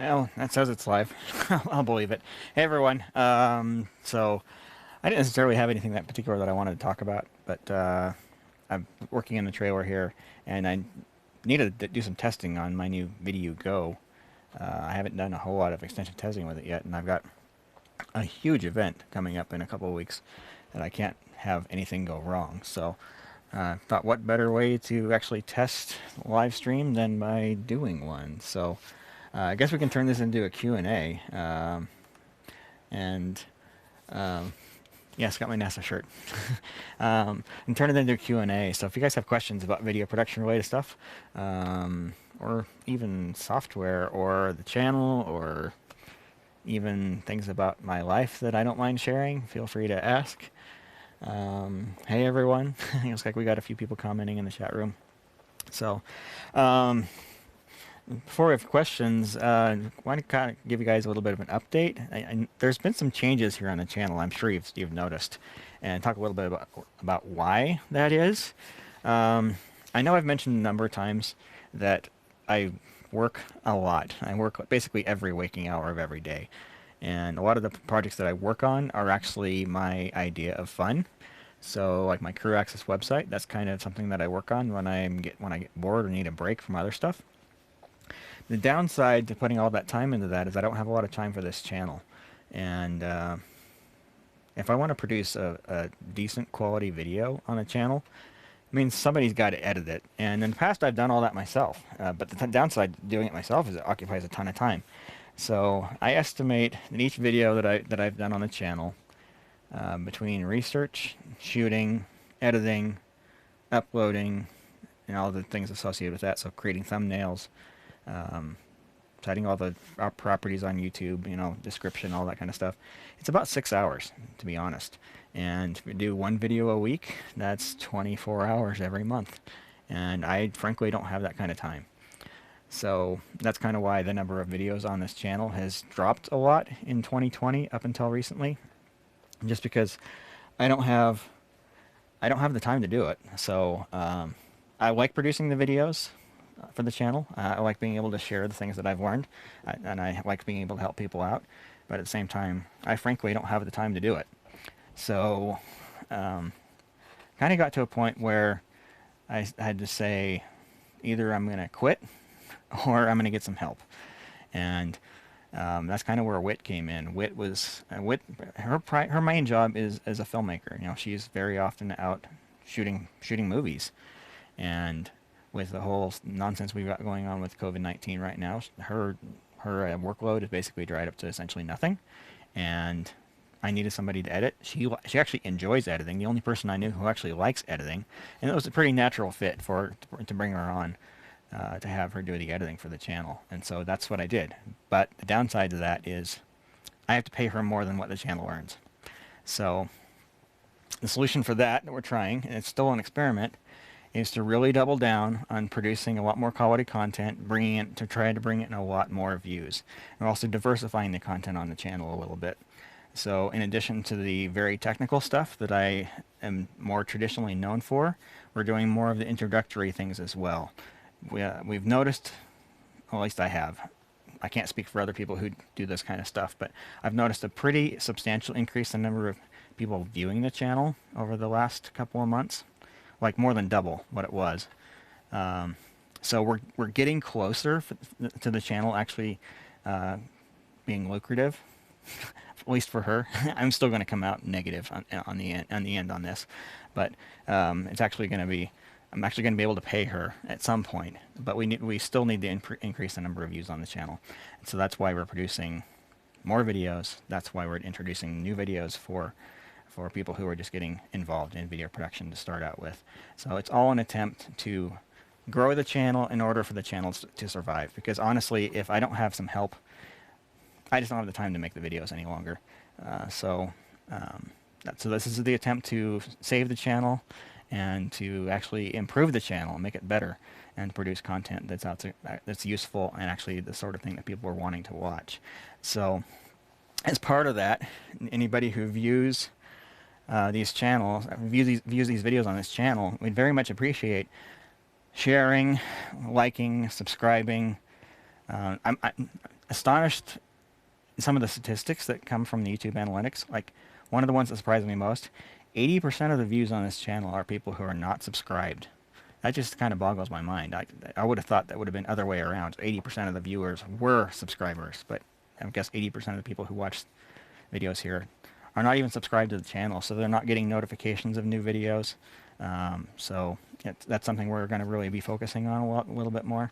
Well, that says it's live. I'll believe it. Hey everyone. So I didn't necessarily have anything that particular that I wanted to talk about, but I'm working in the trailer here, and I needed to do some testing on my new Video Go. I haven't done a whole lot of extensive testing with it yet, and I've got a huge event coming up in a couple of weeks that I can't have anything go wrong. So thought what better way to actually test live stream than by doing one. So I guess we can turn this into a Q&A. And yes, got my NASA shirt. And turn it into a Q&A. So if you guys have questions about video production related stuff, or even software or the channel, or even things about my life that I don't mind sharing, feel free to ask. Hey everyone. It looks like we got a few people commenting in the chat room. So before we have questions, I want to kind of give you guys a little bit of an update. There's been some changes here on the channel, I'm sure you've noticed, and talk a little bit about why that is. I know I've mentioned a number of times that I work a lot. I work basically every waking hour of every day. And a lot of the projects that I work on are actually my idea of fun. So like my Crew Access website, that's kind of something that I work on when I get bored or need a break from other stuff. The downside to putting all that time into that is I don't have a lot of time for this channel. And if I want to produce a decent quality video on a channel, it means somebody's got to edit it. And in the past I've done all that myself. But the downside to doing it myself is it occupies a ton of time. So I estimate that each video that I've done on the channel, between research, shooting, editing, uploading, and all the things associated with that, so creating thumbnails, setting all the properties on YouTube, description, all that kind of stuff. It's about 6 hours, to be honest. And if we do one video a week, that's 24 hours every month. And I frankly don't have that kind of time. So that's kind of why the number of videos on this channel has dropped a lot in 2020 up until recently. Just because I don't have the time to do it. So I like producing the videos for the channel. I like being able to share the things that I've learned, and I like being able to help people out. But at the same time, I frankly don't have the time to do it. So kind of got to a point where I had to say, either I'm going to quit or I'm going to get some help. And that's kind of where Wit came in. Wit was her main job is as a filmmaker. She's very often out shooting movies, and with the whole nonsense we've got going on with COVID-19 right now, her workload is basically dried up to essentially nothing. And I needed somebody to edit. She actually enjoys editing. The only person I knew who actually likes editing, and it was a pretty natural fit to bring her on. To have her do the editing for the channel. And so that's what I did. But the downside to that is I have to pay her more than what the channel earns. So the solution for that we're trying, and it's still an experiment, is to really double down on producing a lot more quality content, try to bring in a lot more views. And also diversifying the content on the channel a little bit. So in addition to the very technical stuff that I am more traditionally known for, we're doing more of the introductory things as well. We've noticed, well, at least I have, I can't speak for other people who do this kind of stuff, but I've noticed a pretty substantial increase in the number of people viewing the channel over the last couple of months, like more than double what it was. So we're getting closer to the channel actually being lucrative, at least for her. I'm still going to come out negative on the end on this, but it's actually going to be. I'm actually going to be able to pay her at some point, but we still need to increase the number of views on the channel. And so that's why we're producing more videos. That's why we're introducing new videos for people who are just getting involved in video production to start out with. So it's all an attempt to grow the channel in order for the channel to survive. Because honestly, if I don't have some help, I just don't have the time to make the videos any longer. So this is the attempt to save the channel and to actually improve the channel and make it better and produce content that's useful and actually the sort of thing that people are wanting to watch. So as part of that, anybody who views these channels, views these videos on this channel, we'd very much appreciate sharing, liking, subscribing. astonished at some of the statistics that come from the YouTube analytics. Like, one of the ones that surprised me most, 80% of the views on this channel are people who are not subscribed. That just kind of boggles my mind. I would have thought that would have been other way around. 80% of the viewers were subscribers, but I guess 80% of the people who watch videos here are not even subscribed to the channel, so they're not getting notifications of new videos. So that's something we're going to really be focusing on a little bit more,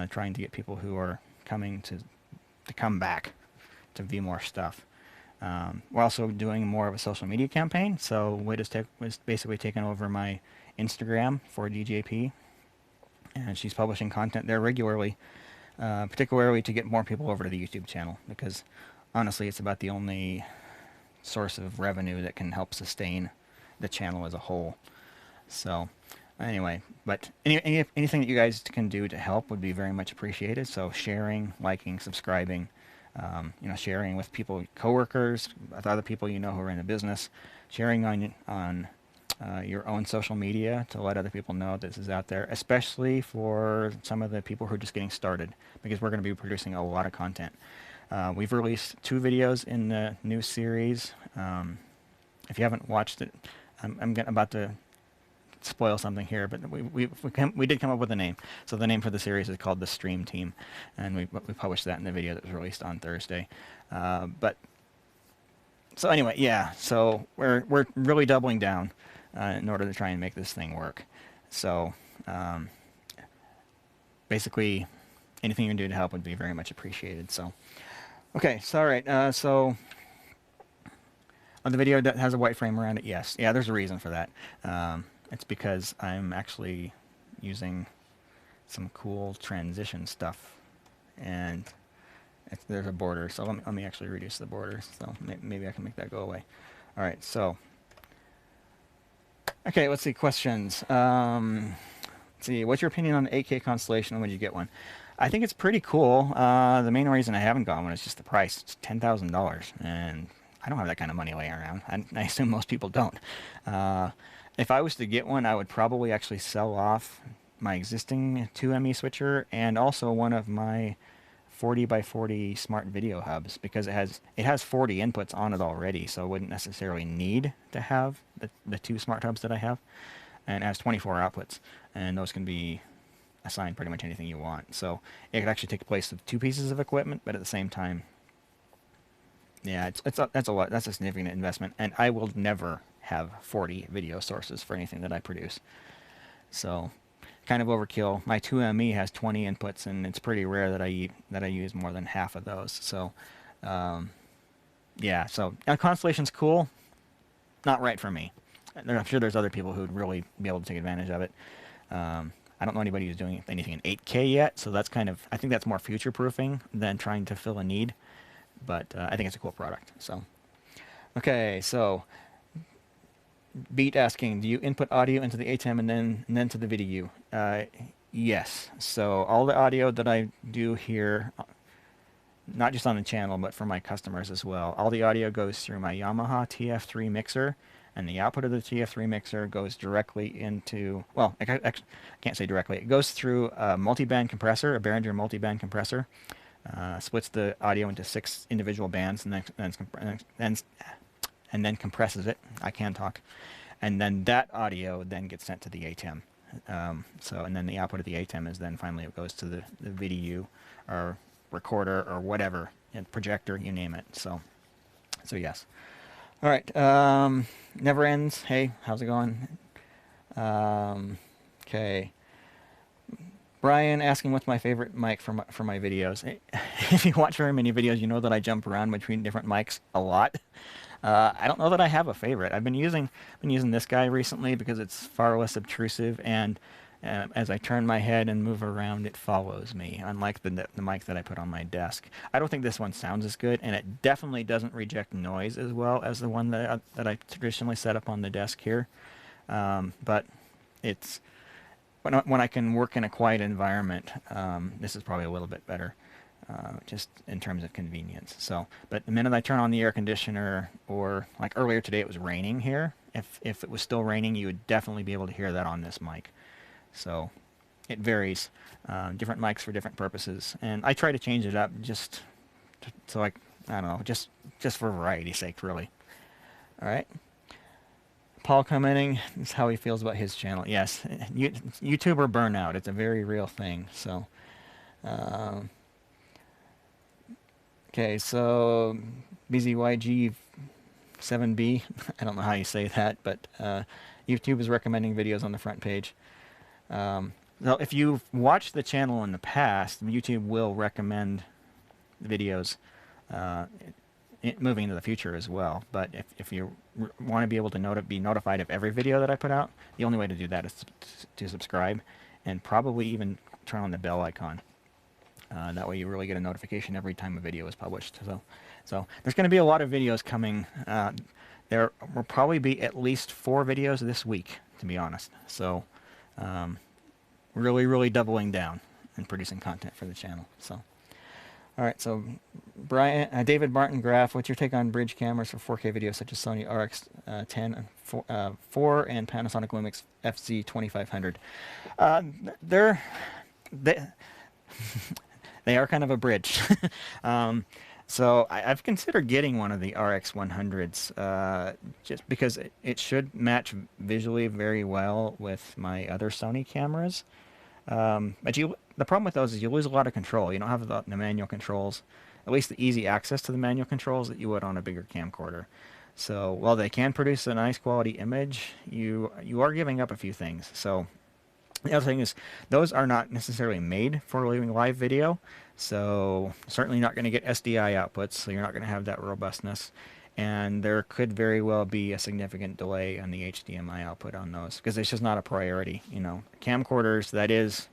trying to get people who are coming to come back to view more stuff. We're also doing more of a social media campaign. So Wade was basically taking over my Instagram for DJP, and she's publishing content there regularly, particularly to get more people over to the YouTube channel, because honestly it's about the only source of revenue that can help sustain the channel as a whole. So anyway, but anything that you guys can do to help would be very much appreciated. So sharing, liking, subscribing, sharing with people, coworkers, with other people you know who are in the business, sharing on your own social media to let other people know this is out there, especially for some of the people who are just getting started, because we're going to be producing a lot of content. We've released 2 videos in the new series. If you haven't watched it, I'm about to spoil something here, but we did come up with a name. So the name for the series is called The Stream Team, and we published that in the video that was released on Thursday. So anyway, yeah. So we're really doubling down in order to try and make this thing work. So basically, anything you can do to help would be very much appreciated. So. Okay, so all right, so on the video that has a white frame around it, yes. Yeah, there's a reason for that. It's because I'm actually using some cool transition stuff, and there's a border, so let me actually reduce the border, so maybe I can make that go away. All right, so, okay, let's see, questions. Let's see, what's your opinion on the 8K Constellation, and when did you get one? I think it's pretty cool. The main reason I haven't gotten one is just the price. It's $10,000, and I don't have that kind of money laying around. I assume most people don't. If I was to get one, I would probably actually sell off my existing 2ME switcher and also one of my 40x40 smart video hubs, because it has 40 inputs on it already, so I wouldn't necessarily need to have the 2 smart hubs that I have, and it has 24 outputs, and those can be assign pretty much anything you want. So it could actually take the place of 2 pieces of equipment, but at the same time, yeah, that's a lot. That's a significant investment, and I will never have 40 video sources for anything that I produce. So kind of overkill. My 2ME has 20 inputs, and it's pretty rare that I use more than half of those. So yeah, so Constellation's cool, not right for me. I'm sure there's other people who would really be able to take advantage of it. I don't know anybody who's doing anything in 8K yet, so that's kind of, I think that's more future-proofing than trying to fill a need, but I think it's a cool product. So, okay, so Beat asking, do you input audio into the ATEM and then to the VDU? Yes. So all the audio that I do here, not just on the channel, but for my customers as well, all the audio goes through my Yamaha TF3 mixer, and the output of the TF3 mixer goes directly into, well, I can't say directly. It goes through a multi-band compressor, a Behringer multi-band compressor, splits the audio into 6 individual bands, and then compresses it. I can talk. And then that audio then gets sent to the ATEM. And then the output of the ATEM is then finally it goes to the VDU or recorder or whatever, projector, you name it. So yes. All right, Never Ends. Hey, how's it going? Okay. Brian asking what's my favorite mic for my videos. If you watch very many videos, you know that I jump around between different mics a lot. I don't know that I have a favorite. I've been using this guy recently because it's far less obtrusive, and as I turn my head and move around, it follows me, unlike the mic that I put on my desk. I don't think this one sounds as good, and it definitely doesn't reject noise as well as the one that I traditionally set up on the desk here. But it's when I can work in a quiet environment, this is probably a little bit better, just in terms of convenience. So, but the minute I turn on the air conditioner, or like earlier today it was raining here, if it was still raining, you would definitely be able to hear that on this mic. So it varies. Different mics for different purposes, and I try to change it up just so I don't know, just for variety's sake, really. All right. Paul commenting is how he feels about his channel. Yes, YouTuber burnout. It's a very real thing. So, okay, so BZYG7B. I don't know how you say that, but YouTube is recommending videos on the front page. So if you've watched the channel in the past, YouTube will recommend videos moving into the future as well. But if you want to be able to be notified of every video that I put out, the only way to do that is to subscribe and probably even turn on the bell icon. That way you really get a notification every time a video is published. So there's going to be a lot of videos coming. There will probably be at least 4 videos this week, to be honest. So really doubling down and producing content for the channel. So. All right, so David Martin Graff, what's your take on bridge cameras for 4K video such as Sony RX10 4 and Panasonic Lumix FZ2500? They are kind of a bridge. So I've considered getting one of the RX100s just because it should match visually very well with my other Sony cameras. But the problem with those is you lose a lot of control. You don't have the manual controls, at least the easy access to the manual controls that you would on a bigger camcorder. So while they can produce a nice quality image, you are giving up a few things. So the other thing is those are not necessarily made for doing live video. So certainly not going to get SDI outputs, so you're not going to have that robustness. And there could very well be a significant delay on the HDMI output on those because it's just not a priority. You know, camcorders, that is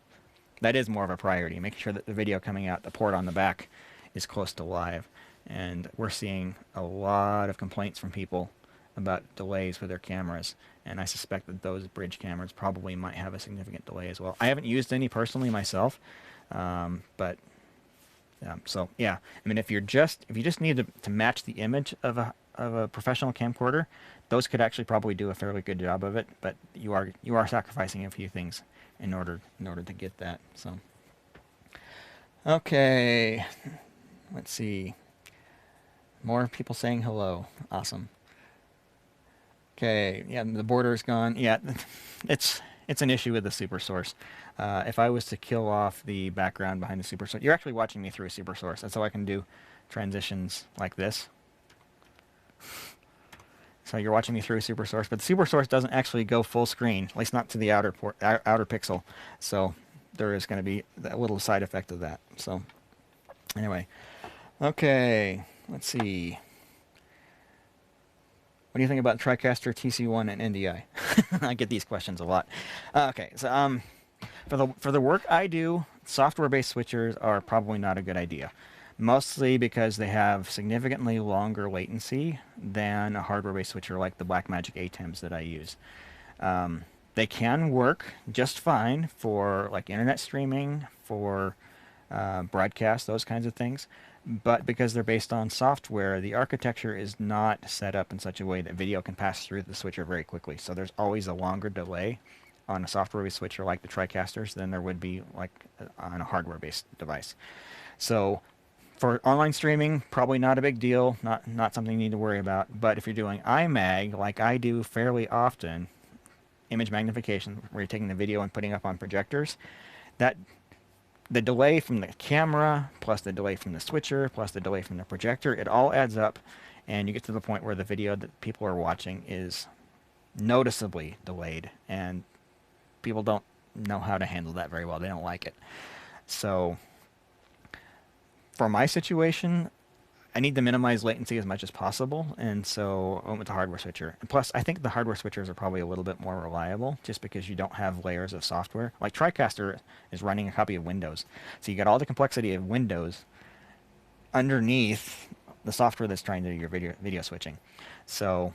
more of a priority, making sure that the video coming out the port on the back is close to live. And we're seeing a lot of complaints from people about delays with their cameras, and I suspect that those bridge cameras probably might have a significant delay as well. I haven't used any personally myself, but so yeah, I mean, if you just need to match the image of a professional camcorder, those could actually probably do a fairly good job of it. But you are sacrificing a few things in order to get that. So okay, let's see. More people saying hello. Awesome. Okay, yeah, the border's gone. Yeah, it's an issue with the super source. If I was to kill off the background behind the super source, you're actually watching me through a super source. That's how I can do transitions like this. So you're watching me through a super source, but the super source doesn't actually go full screen, at least not to the outer pixel. So there is going to be a little side effect of that. So anyway, okay, let's see. What do you think about TriCaster TC1 and NDI? I get these questions a lot. Okay, so for the work I do, software-based switchers are probably not a good idea. Mostly because they have significantly longer latency than a hardware-based switcher like the Blackmagic ATEMs that I use. They can work just fine for like internet streaming, for broadcast, those kinds of things. But because they're based on software, the architecture is not set up in such a way that video can pass through the switcher very quickly. So there's always a longer delay on a software-based switcher like the TriCasters than there would be like on a hardware-based device. So for online streaming, probably not a big deal, not something you need to worry about. But if you're doing iMag, like I do fairly often, image magnification, where you're taking the video and putting up on projectors, that the delay from the camera, plus the delay from the switcher, plus the delay from the projector, it all adds up, and you get to the point where the video that people are watching is noticeably delayed, and people don't know how to handle that very well. They don't like it. So for my situation, I need to minimize latency as much as possible, and so I went with the hardware switcher. And plus, I think the hardware switchers are probably a little bit more reliable, just because you don't have layers of software. Like TriCaster is running a copy of Windows, so you got all the complexity of Windows underneath the software that's trying to do your video switching. So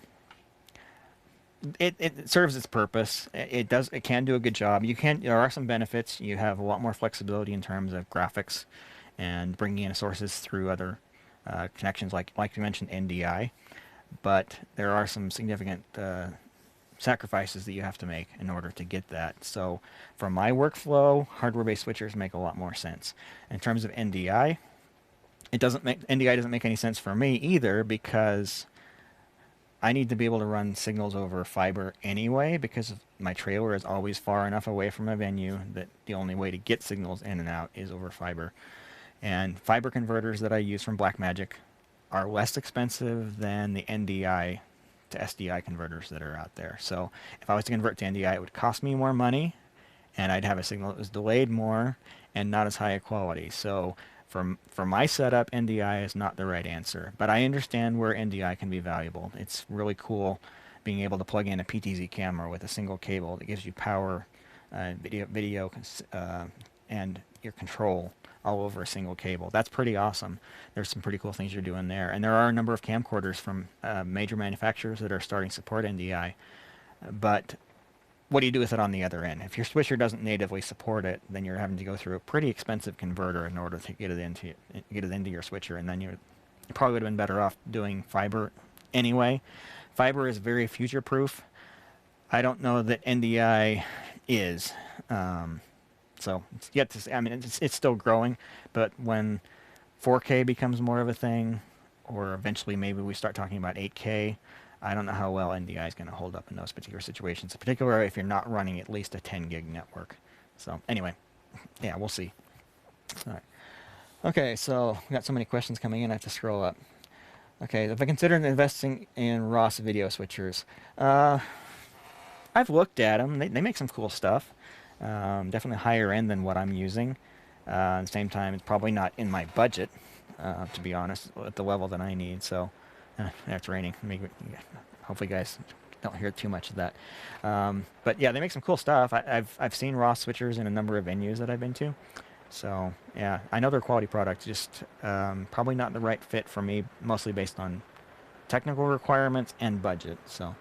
it serves its purpose. It can do a good job. There are some benefits. You have a lot more flexibility in terms of graphics and bringing in sources through other connections, like you mentioned, NDI, but there are some significant sacrifices that you have to make in order to get that. So for my workflow, hardware-based switchers make a lot more sense. In terms of NDI, NDI doesn't make any sense for me either, because I need to be able to run signals over fiber anyway, because my trailer is always far enough away from a venue that the only way to get signals in and out is over fiber. And fiber converters that I use from Blackmagic are less expensive than the NDI to SDI converters that are out there. So if I was to convert to NDI, it would cost me more money, and I'd have a signal that was delayed more and not as high a quality. So for my setup, NDI is not the right answer, but I understand where NDI can be valuable. It's really cool being able to plug in a PTZ camera with a single cable that gives you power, video, and your control all over a single cable. That's pretty awesome. There's some pretty cool things you're doing there. And there are a number of camcorders from major manufacturers that are starting to support NDI. But what do you do with it on the other end? If your switcher doesn't natively support it, then you're having to go through a pretty expensive converter in order to get it into your switcher, and then you probably would have been better off doing fiber anyway. Fiber is very future-proof. I don't know that NDI is. So it's yet to see. I mean, it's still growing, but when 4K becomes more of a thing, or eventually maybe we start talking about 8K, I don't know how well NDI is going to hold up in those particular situations, particularly if you're not running at least a 10 gig network. So anyway, yeah, we'll see. All right. Okay, so we got so many questions coming in, I have to scroll up. Okay, if I consider investing in Ross video switchers, I've looked at them. They make some cool stuff. Definitely higher end than what I'm using. At the same time, it's probably not in my budget, to be honest, at the level that I need. So, it's raining. Hopefully, you guys don't hear too much of that. But yeah, they make some cool stuff. I've seen Ross switchers in a number of venues that I've been to. So yeah, I know they're a quality product. Just probably not the right fit for me, mostly based on technical requirements and budget. So.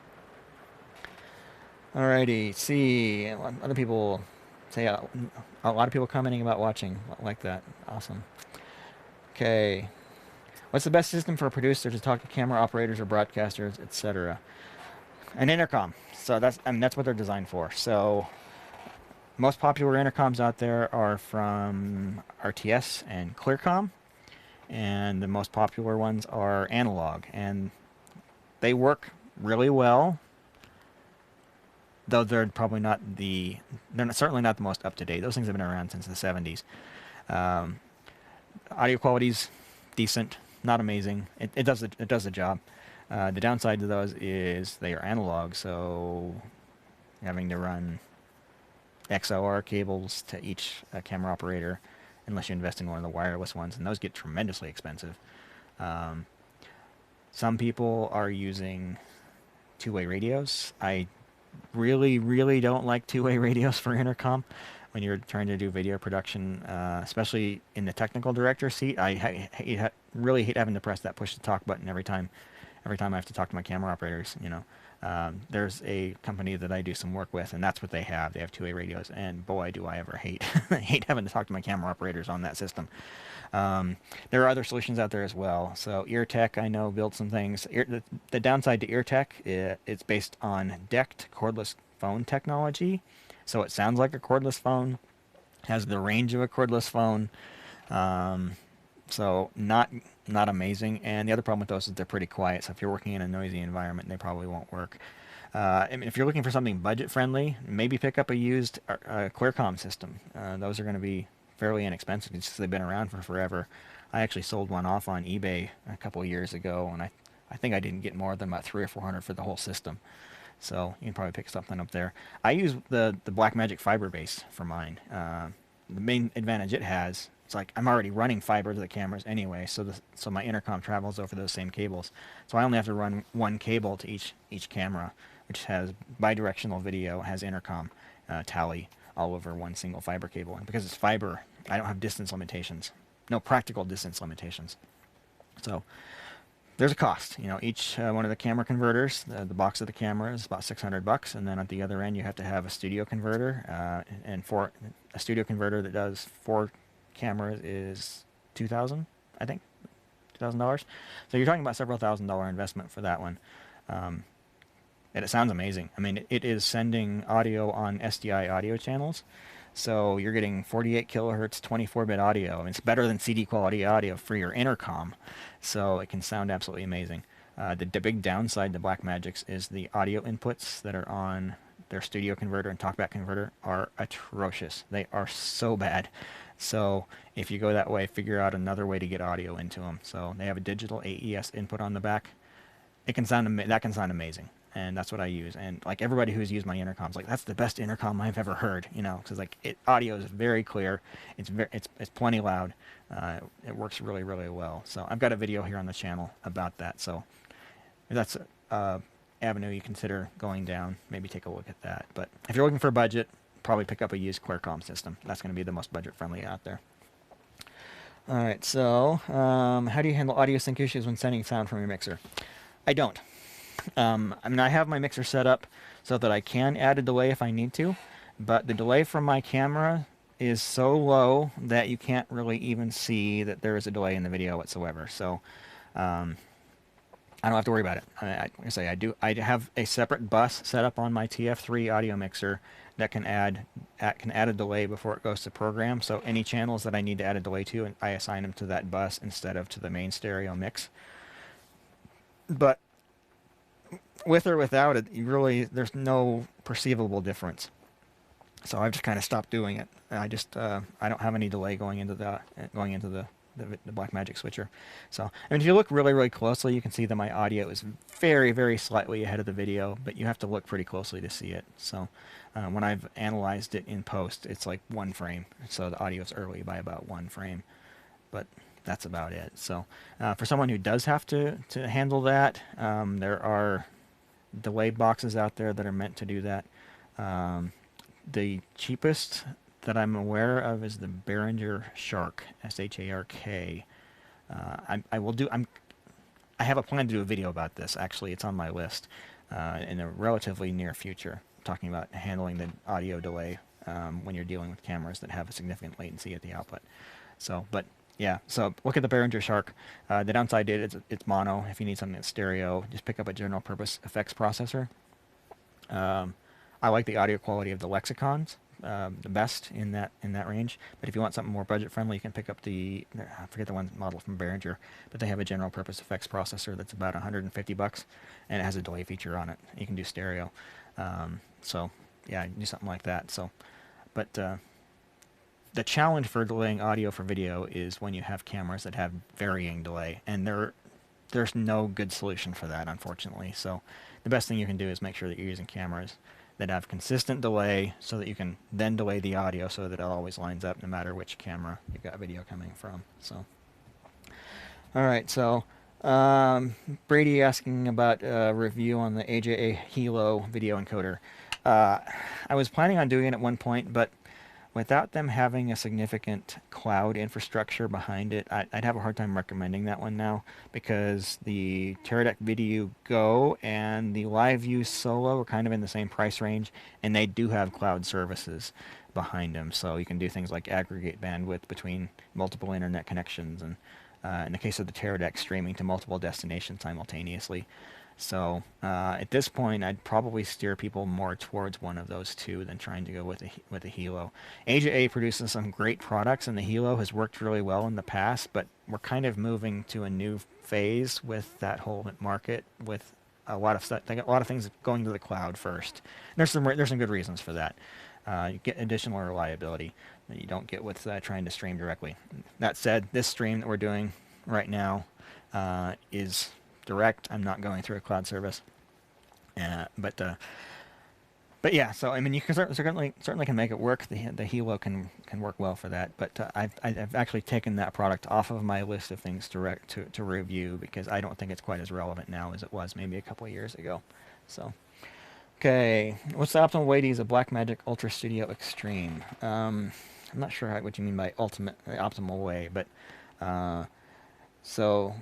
Alrighty, see, other people say a lot of people commenting about watching like that. Awesome. Okay, what's the best system for a producer to talk to camera operators or broadcasters, etc.? An intercom. So that's what they're designed for. So most popular intercoms out there are from RTS and Clearcom, and the most popular ones are analog, and they work really well. Though they're probably not certainly not the most up to date. Those things have been around since the 70s. Audio quality's decent, not amazing. It does the job. The downside to those is they are analog, so having to run XLR cables to each camera operator, unless you invest in one of the wireless ones, and those get tremendously expensive. Some people are using two-way radios. I really don't like two-way radios for intercom when you're trying to do video production, especially in the technical director seat. I really hate having to press that push to talk button every time I have to talk to my camera operators. There's a company that I do some work with, and that's what they have. They have two-way radios, and boy, do I ever hate having to talk to my camera operators on that system. There are other solutions out there as well. So Eartech, I know, built some things. The downside to Eartech, it's based on DECT cordless phone technology. So it sounds like a cordless phone, has the range of a cordless phone. So not amazing. And the other problem with those is they're pretty quiet. So if you're working in a noisy environment, they probably won't work. I mean, if you're looking for something budget friendly, maybe pick up a used Clearcom system. Those are going to be fairly inexpensive because they've been around for forever. I actually sold one off on eBay a couple of years ago, and I think I didn't get more than about $300 or $400 for the whole system. So you can probably pick something up there. I use the Blackmagic fiber base for mine. The main advantage it has, it's like I'm already running fiber to the cameras anyway, so my intercom travels over those same cables. So I only have to run one cable to each camera, which has bidirectional video, has intercom tally all over one single fiber cable. And because it's fiber, I don't have distance limitations. No practical distance limitations. So there's a cost. Each one of the camera converters, the box of the camera is about $600, and then at the other end you have to have a studio converter, and for a studio converter that does 4 cameras is $2,000, I think, $2,000. So you're talking about several $1,000 investment for that one. and it sounds amazing. I mean, it is sending audio on SDI audio channels, so you're getting 48 kilohertz 24-bit audio. I mean, it's better than CD quality audio for your intercom, so it can sound absolutely amazing. The big downside to Blackmagic's is the audio inputs that are on their studio converter and talkback converter are atrocious. They are so bad. So if you go that way, figure out another way to get audio into them. So they have a digital AES input on the back. It can sound that can sound amazing, and that's what I use. And like everybody who's used my intercom's like, that's the best intercom I've ever heard. You know, because like audio is very clear. It's plenty loud. It works really really well. So I've got a video here on the channel about that. So if that's avenue you consider going down, maybe take a look at that. But if you're looking for a budget, probably pick up a used Quircom system. That's going to be the most budget friendly out there. All right, so how do you handle audio sync issues when sending sound from your mixer? I don't. I mean, I have my mixer set up so that I can add a delay if I need to, but the delay from my camera is so low that you can't really even see that there is a delay in the video whatsoever. So I don't have to worry about it. Like I say, I have a separate bus set up on my TF3 audio mixer that can add a delay before it goes to program. So any channels that I need to add a delay to, I assign them to that bus instead of to the main stereo mix. But with or without it, there's no perceivable difference. So I've just kind of stopped doing it. I don't have any delay going into the Blackmagic switcher. So, I mean, if you look really, really closely, you can see that my audio is very, very slightly ahead of the video, but you have to look pretty closely to see it. So, when I've analyzed it in post, it's like 1 frame. So the audio is early by about 1 frame, but that's about it. So, for someone who does have to handle that, there are delay boxes out there that are meant to do that. The cheapest that I'm aware of is the Behringer Shark, S-H-A-R-K. I have a plan to do a video about this. Actually, it's on my list in a relatively near future, talking about handling the audio delay when you're dealing with cameras that have a significant latency at the output. So, but yeah, so look at the Behringer Shark. The downside is it's mono. If you need something that's stereo, just pick up a general purpose effects processor. I like the audio quality of the Lexicons the best in that range. But if you want something more budget friendly, you can pick up I forget the one model from Behringer, but they have a general purpose effects processor that's about $150, and it has a delay feature on it. You can do stereo. So yeah, do something like that. So, but the challenge for delaying audio for video is when you have cameras that have varying delay, and there's no good solution for that, unfortunately. So the best thing you can do is make sure that you're using cameras that have consistent delay so that you can then delay the audio so that it always lines up no matter which camera you've got video coming from. So, all right, so Brady asking about a review on the AJA Hilo video encoder. I was planning on doing it at one point, but without them having a significant cloud infrastructure behind it, I'd have a hard time recommending that one now, because the Streamdeck Video Go and the LiveView Solo are kind of in the same price range, and they do have cloud services behind them, so you can do things like aggregate bandwidth between multiple internet connections, and in the case of the Streamdeck, streaming to multiple destinations simultaneously. So at this point, I'd probably steer people more towards one of those two than trying to go with a Hilo. AJA produces some great products, and the Hilo has worked really well in the past, but we're kind of moving to a new phase with that whole market, with a lot of stuff, a lot of things going to the cloud first. There's some good reasons for that. You get additional reliability that you don't get with trying to stream directly. That said, this stream that we're doing right now is direct. I'm not going through a cloud service, but yeah. So I mean, you can certainly can make it work. The Hilo can work well for that. But I've actually taken that product off of my list of things to review, because I don't think it's quite as relevant now as it was maybe a couple of years ago. So okay, what's the optimal way to use a Blackmagic Ultra Studio Extreme? I'm not sure what you mean by optimal way, but so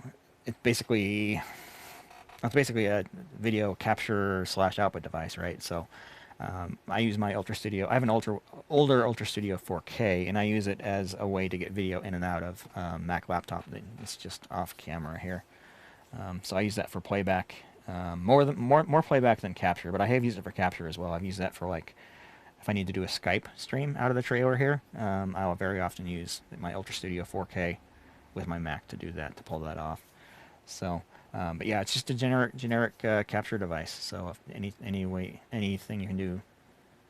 it's basically a video capture / output device, right? So I use my Ultra Studio. I have an older Ultra Studio 4K, and I use it as a way to get video in and out of Mac laptop. It's just off camera here. So I use that for playback more playback than capture, but I have used it for capture as well. I've used that for like if I need to do a Skype stream out of the trailer here. I'll very often use my Ultra Studio 4K with my Mac to do that, to pull that off. So, but yeah, it's just a generic capture device. So if anything you can do,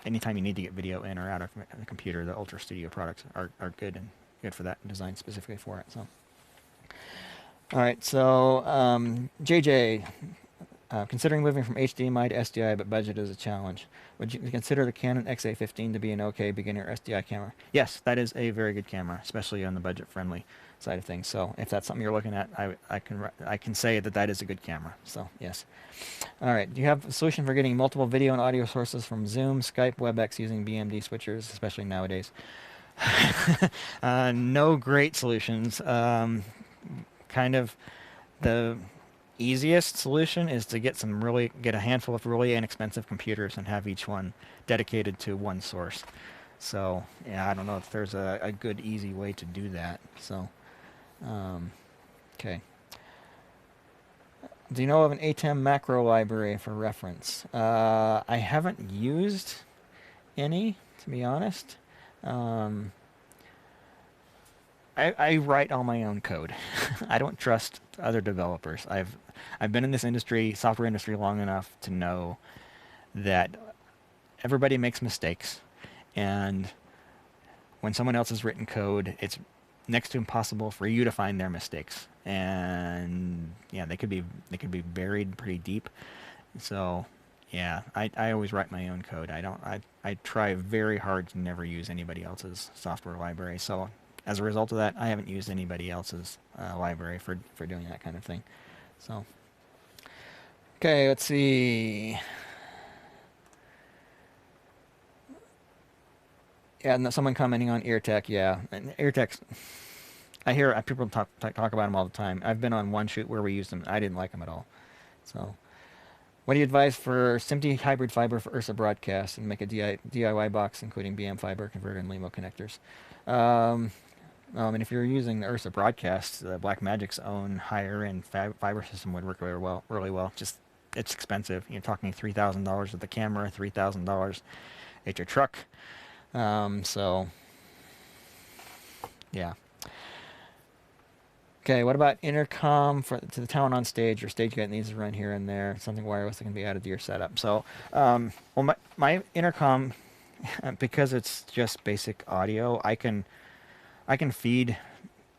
anytime you need to get video in or out of the computer, the Ultra Studio products are good and good for that, designed specifically for it. So, all right, so JJ. Considering moving from HDMI to SDI, but budget is a challenge. Would you consider the Canon XA15 to be an okay beginner SDI camera? Yes, that is a very good camera, especially on the budget-friendly side of things. So if that's something you're looking at, I can say that is a good camera. So yes. All right. Do you have a solution for getting multiple video and audio sources from Zoom, Skype, WebEx using BMD switchers, especially nowadays? No great solutions. Kind of the easiest solution is to get a handful of really inexpensive computers and have each one dedicated to one source. So yeah, I don't know if there's a good easy way to do that. So okay. Do you know of an ATEM macro library for reference? I haven't used any, to be honest. I write all my own code. I don't trust other developers. I've been in this industry, software industry, long enough to know that everybody makes mistakes, and when someone else has written code, it's next to impossible for you to find their mistakes. And yeah, they could be buried pretty deep. So yeah, I always write my own code. I try very hard to never use anybody else's software library. So as a result of that, I haven't used anybody else's library for doing that kind of thing. So, okay, let's see. Yeah, and someone commenting on Eartech. Yeah, and Eartech. I hear people talk about them all the time. I've been on one shoot where we used them. I didn't like them at all. So, what do you advise for SMPTE hybrid fiber for URSA broadcast and make a DIY box including BM fiber converter and LEMO connectors? And if you're using the URSA broadcast, Blackmagic's own higher-end fiber system would work really well. Just it's expensive. You're talking $3,000 with the camera, $3,000 at your truck. So yeah. Okay, what about intercom to the town on stage? Your stage gate needs to run here and there. Something wireless that can be added to your setup. So, well, my intercom, because it's just basic audio, I can feed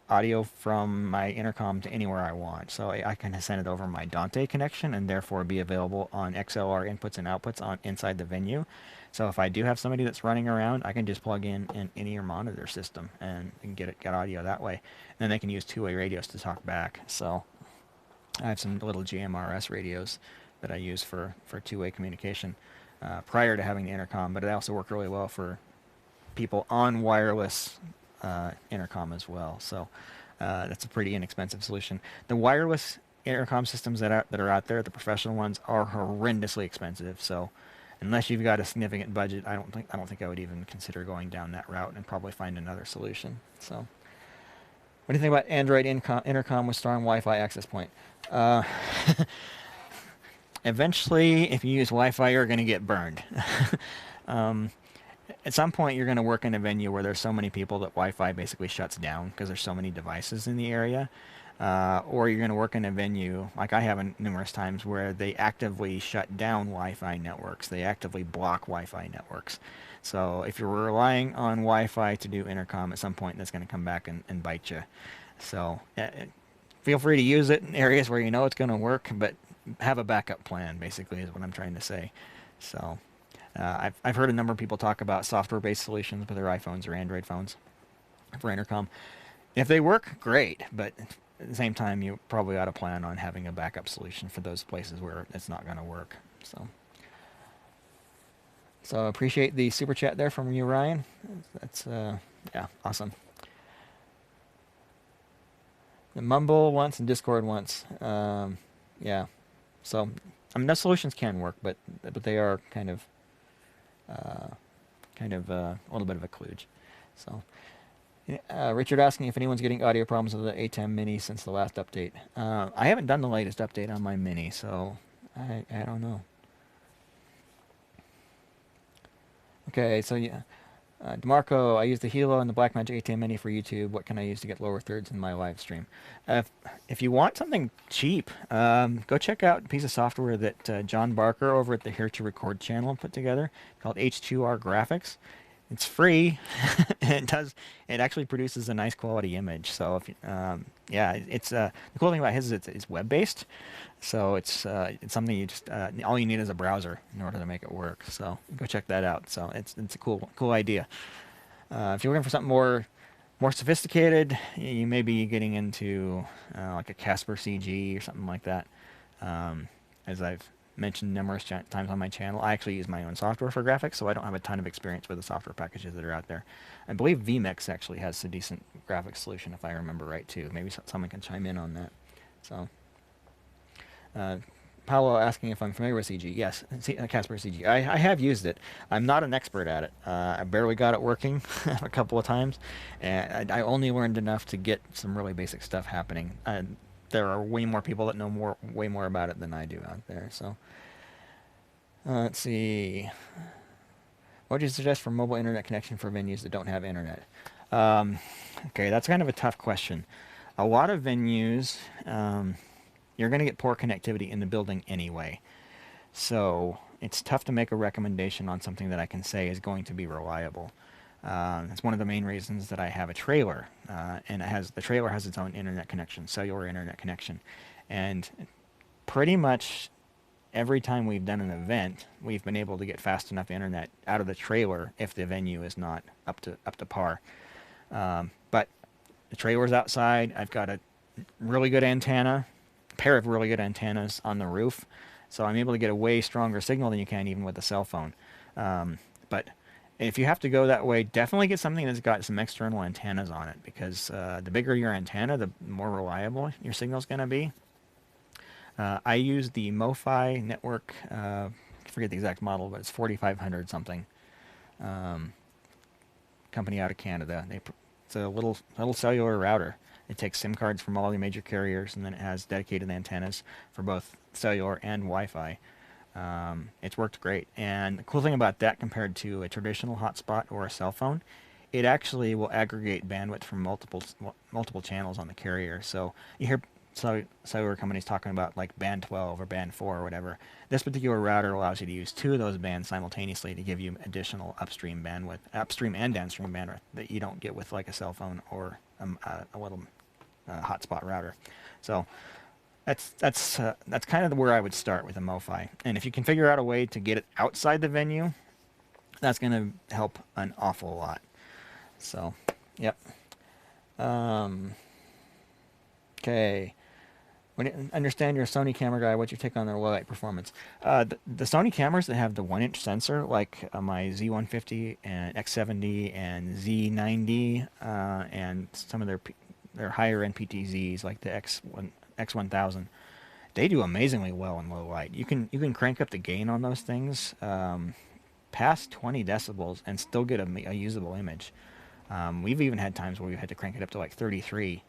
audio from my intercom to anywhere I want. So I can send it over my Dante connection and therefore be available on XLR inputs and outputs inside the venue. So if I do have somebody that's running around, I can just plug in an in-ear monitor system and get audio that way. And then they can use two-way radios to talk back. So I have some little GMRS radios that I use for two-way communication prior to having the intercom, but they also work really well for people on wireless intercom as well. So that's a pretty inexpensive solution. The wireless intercom systems that are out there, the professional ones, are horrendously expensive. So unless you've got a significant budget, I don't think I would even consider going down that route and probably find another solution. So what do you think about Android intercom with strong Wi-Fi access point? Eventually, if you use Wi-Fi, you're going to get burned. At some point, you're going to work in a venue where there's so many people that Wi-Fi basically shuts down because there's so many devices in the area. Or you're going to work in a venue, like I have numerous times, where they actively shut down Wi-Fi networks. They actively block Wi-Fi networks. So if you're relying on Wi-Fi to do intercom, at some point that's going to come back and bite you. So feel free to use it in areas where you know it's going to work, but have a backup plan, basically, is what I'm trying to say. So I've heard a number of people talk about software-based solutions with their iPhones or Android phones for intercom. If they work, great, but at the same time, you probably ought to plan on having a backup solution for those places where it's not going to work. So appreciate the super chat there from you, Ryan. That's yeah, awesome. The Mumble once and Discord once. Yeah. So I mean, those solutions can work, but they are kind of a little bit of a kludge. So. Richard asking if anyone's getting audio problems with the ATEM Mini since the last update. I haven't done the latest update on my Mini, so I don't know. Okay, so yeah. DeMarco, I use the Hilo and the Blackmagic ATEM Mini for YouTube. What can I use to get lower thirds in my live stream? If you want something cheap, go check out a piece of software that John Barker over at the Here to Record channel put together called H2R Graphics. It's free, and it actually produces a nice quality image. So if yeah, it's the cool thing about his is it's web based, so it's something you just all you need is a browser in order to make it work. So go check that out. So it's a cool idea. If you're looking for something more sophisticated, you may be getting into like a Casper CGI or something like that. As I've mentioned numerous times on my channel, I actually use my own software for graphics, so I don't have a ton of experience with the software packages that are out there. I believe vMix actually has a decent graphics solution, if I remember right, too. Maybe someone can chime in on that. So, Paolo asking if I'm familiar with CG. Yes, Casper CG. I have used it. I'm not an expert at it. I barely got it working a couple of times, and I only learned enough to get some really basic stuff happening. There are way more people that know way more about it than I do out there. So, let's see. What do you suggest for mobile internet connection for venues that don't have internet? Okay, that's kind of a tough question. A lot of venues, you're going to get poor connectivity in the building anyway. So it's tough to make a recommendation on something that I can say is going to be reliable. It's one of the main reasons that I have a trailer, and the trailer has its own internet connection, cellular internet connection, and pretty much every time we've done an event, we've been able to get fast enough internet out of the trailer if the venue is not up to par. But the trailer's outside. I've got a really good antenna, a pair of really good antennas on the roof, so I'm able to get a way stronger signal than you can even with a cell phone. But if you have to go that way, definitely get something that's got some external antennas on it, because the bigger your antenna, the more reliable your signal is going to be. I use the MoFi network, I forget the exact model, but it's 4500 something. Company out of Canada. It's a little cellular router. It takes SIM cards from all the major carriers, and then it has dedicated antennas for both cellular and Wi-Fi. It's worked great. And the cool thing about that compared to a traditional hotspot or a cell phone, it actually will aggregate bandwidth from multiple channels on the carrier. So you hear cellular companies talking about like band 12 or band 4 or whatever. This particular router allows you to use two of those bands simultaneously to give you additional upstream and downstream bandwidth that you don't get with like a cell phone or a little hotspot router. So that's kind of where I would start with a MoFi. And if you can figure out a way to get it outside the venue, that's going to help an awful lot. So, yep. Okay. When you understand you're a Sony camera guy, what's your take on their low light performance? The Sony cameras that have the 1-inch sensor, like my Z150 and X70 and Z90, and some of their higher end PTZs, like the X1000, they do amazingly well in low light. You can crank up the gain on those things past 20 decibels and still get a usable image. We've even had times where we've had to crank it up to like 33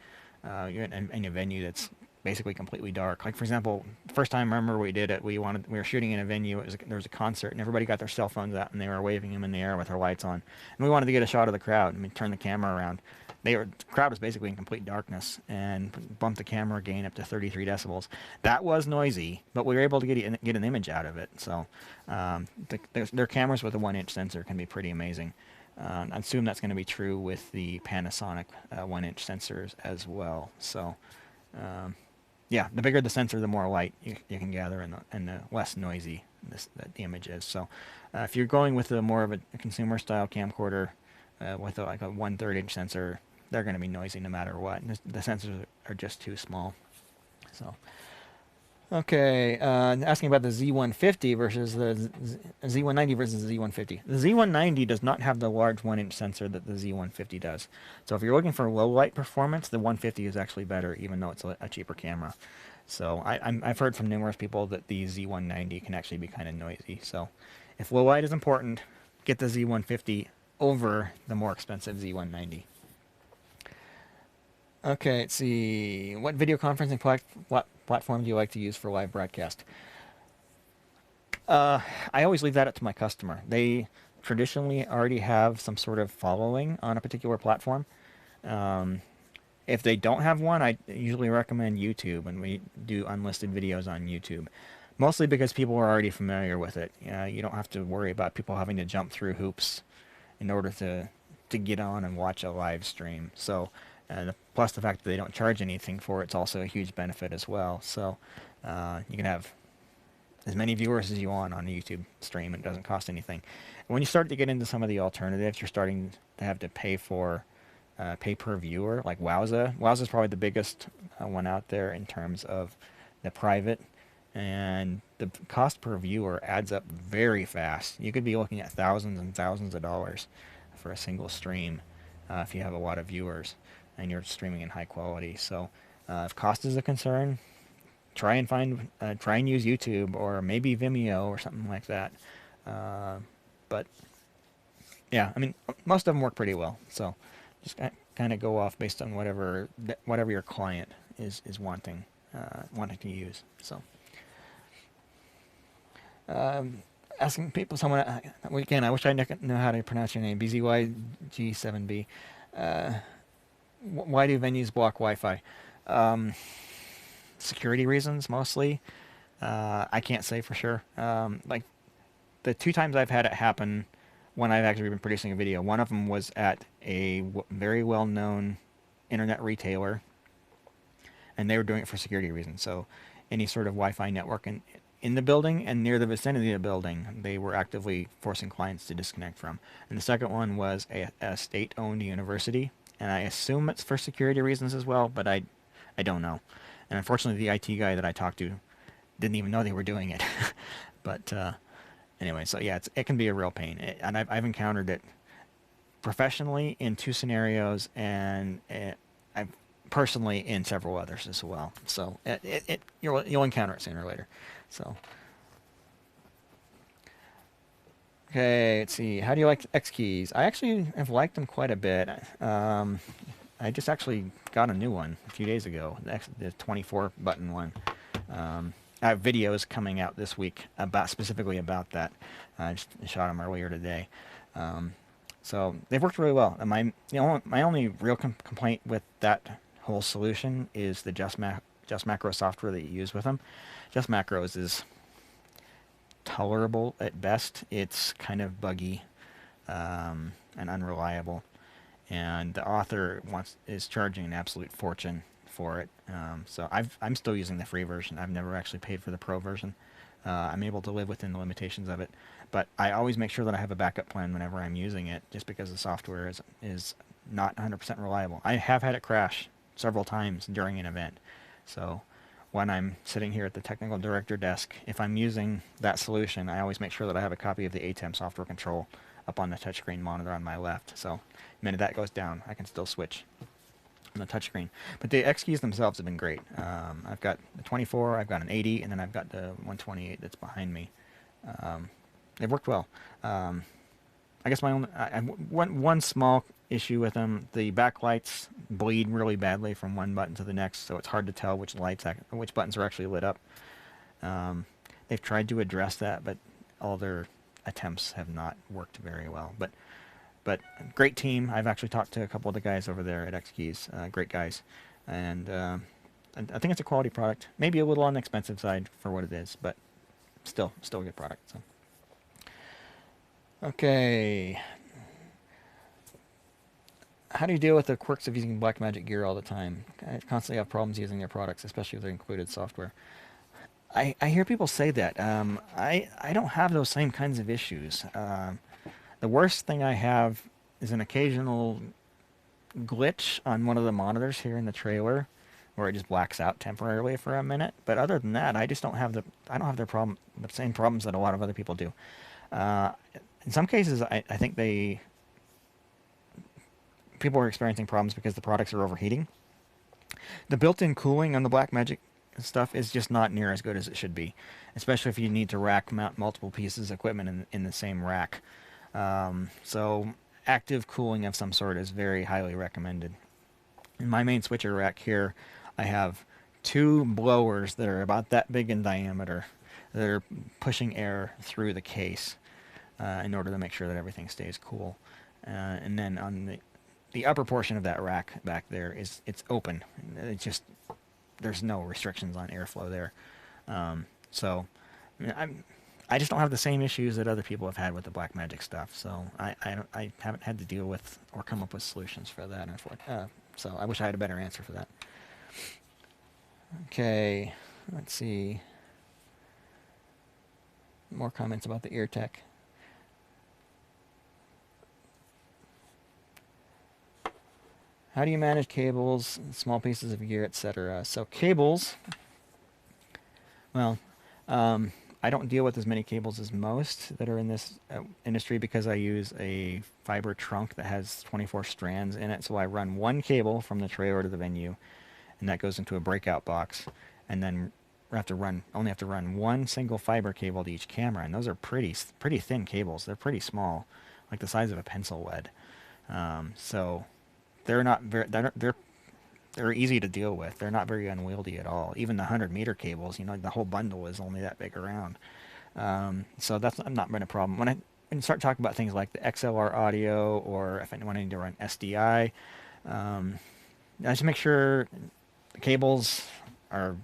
in a venue that's basically completely dark. Like, for example, the first time I remember we did it, we were shooting in a venue. There was a concert, and everybody got their cell phones out, and they were waving them in the air with their lights on. And we wanted to get a shot of the crowd, and we turned the camera around. The crowd was basically in complete darkness, and bumped the camera gain up to 33 decibels. That was noisy, but we were able to get an image out of it. So their cameras with a 1-inch sensor can be pretty amazing. I assume that's going to be true with the Panasonic 1-inch sensors as well. So, yeah, the bigger the sensor, the more light you can gather, and the less noisy the image is. So, if you're going with more of a consumer style camcorder with like a 1/3 inch sensor, they're going to be noisy no matter what. And the sensors are just too small. So. Okay, asking about the Z150 versus the Z190 versus the Z150. The Z190 does not have the large 1-inch sensor that the Z150 does. So if you're looking for low light performance, the 150 is actually better, even though it's a cheaper camera. So I've heard from numerous people that the Z190 can actually be kind of noisy. So if low light is important, get the Z150 over the more expensive Z190. Okay, let's see. What video conferencing platform do you like to use for live broadcast? I always leave that up to my customer. They traditionally already have some sort of following on a particular platform. Um, if they don't have one, I usually recommend YouTube, and we do unlisted videos on YouTube. Mostly because people are already familiar with it. You don't have to worry about people having to jump through hoops in order to get on and watch a live stream. So, plus the fact that they don't charge anything for it's also a huge benefit as well. So, you can have as many viewers as you want on a YouTube stream. It doesn't cost anything. And when you start to get into some of the alternatives, you're starting to have to pay for pay per viewer, like Wowza. Wowza is probably the biggest one out there in terms of the private, and the cost per viewer adds up very fast. You could be looking at thousands and thousands of dollars for a single stream if you have a lot of viewers and you're streaming in high quality. So if cost is a concern, try and use YouTube or maybe Vimeo or something like that. But yeah, I mean, most of them work pretty well. So just kind of go off based on whatever your client is wanting to use. So asking people, someone again, I wish I knew how to pronounce your name, BZYG7B. Why do venues block Wi-Fi? Security reasons mostly. I can't say for sure. Like the 2 times I've had it happen when I've actually been producing a video, one of them was at a very well-known internet retailer, and they were doing it for security reasons. So any sort of Wi-Fi network in the building and near the vicinity of the building, they were actively forcing clients to disconnect from. And the second one was a state-owned university, and I assume it's for security reasons as well, but I don't know. And unfortunately, the IT guy that I talked to didn't even know they were doing it. But anyway, so yeah, it can be a real pain. And I've encountered it professionally in 2 scenarios, and I've personally in several others as well. So you'll encounter it sooner or later. So okay, let's see. How do you like X keys? I actually have liked them quite a bit. I just actually got a new one a few days ago, the 24 button one. I have videos coming out this week specifically about that. I just shot them earlier today. So they've worked really well. And my only real complaint with that whole solution is the Just Macro software that you use with them. Just Macros is tolerable at best. It's kind of buggy and unreliable. And the author is charging an absolute fortune for it. So I'm still using the free version. I've never actually paid for the pro version. I'm able to live within the limitations of it, but I always make sure that I have a backup plan whenever I'm using it, just because the software is not 100% reliable. I have had it crash several times during an event. So when I'm sitting here at the technical director desk, if I'm using that solution, I always make sure that I have a copy of the ATEM software control up on the touchscreen monitor on my left. So the minute that goes down, I can still switch on the touchscreen. But the X keys themselves have been great. I've got the 24, I've got an 80, and then I've got the 128 that's behind me. They've worked well. I guess one small issue with them: the backlights bleed really badly from one button to the next, so it's hard to tell which buttons are actually lit up. They've tried to address that, but all their attempts have not worked very well. But great team. I've actually talked to a couple of the guys over there at X Keys. Great guys, and I think it's a quality product. Maybe a little on the expensive side for what it is, but still a good product. So. Okay. How do you deal with the quirks of using Blackmagic gear all the time? I constantly have problems using their products, especially with their included software. I hear people say that. I don't have those same kinds of issues. The worst thing I have is an occasional glitch on one of the monitors here in the trailer, where it just blacks out temporarily for a minute. But other than that, I just don't have the same problems that a lot of other people do. In some cases, I think people are experiencing problems because the products are overheating. The built-in cooling on the Blackmagic stuff is just not near as good as it should be, especially if you need to rack mount multiple pieces of equipment in the same rack. So active cooling of some sort is very highly recommended. In my main switcher rack here, I have 2 blowers that are about that big in diameter they're pushing air through the case in order to make sure that everything stays cool. And then on the upper portion of that rack back there it's open. It's just there's no restrictions on airflow there. So I just don't have the same issues that other people have had with the Blackmagic stuff. So I haven't had to deal with or come up with solutions for that. So I wish I had a better answer for that. Okay, let's see. More comments about the Eartech. How do you manage cables, small pieces of gear, etc.? So cables, well, I don't deal with as many cables as most that are in this industry because I use a fiber trunk that has 24 strands in it. So I run one cable from the trailer to the venue, and that goes into a breakout box, and then only have to run one single fiber cable to each camera, and those are pretty thin cables. They're pretty small, like the size of a pencil lead. So they're not very they're easy to deal with. They're not very unwieldy at all. Even the 100-meter cables, the whole bundle is only that big around. So that's not been a problem. When I start talking about things like the XLR audio, or if I wanted to run SDI, I just make sure the cables are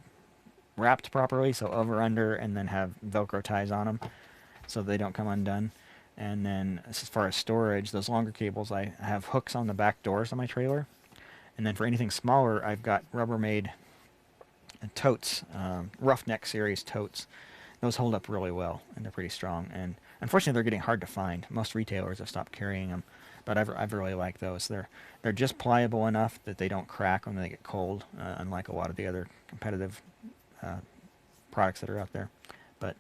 wrapped properly, so over, under, and then have Velcro ties on them so they don't come undone. And then as far as storage, those longer cables, I have hooks on the back doors on my trailer. And then for anything smaller, I've got Rubbermaid totes, Roughneck series totes. Those hold up really well, and they're pretty strong. And unfortunately, they're getting hard to find. Most retailers have stopped carrying them, but I've really liked those. They're just pliable enough that they don't crack when they get cold, unlike a lot of the other competitive products that are out there. But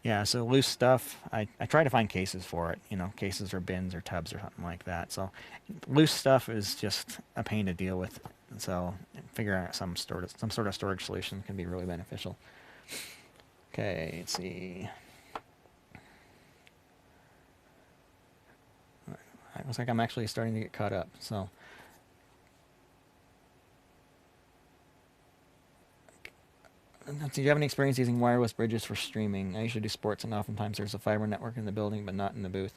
yeah, so loose stuff, I try to find cases for it, cases or bins or tubs or something like that. So loose stuff is just a pain to deal with. So figuring out some sort of storage solution can be really beneficial. Okay, let's see. It looks like I'm actually starting to get caught up. So do you have any experience using wireless bridges for streaming? I usually do sports, and oftentimes there's a fiber network in the building, but not in the booth.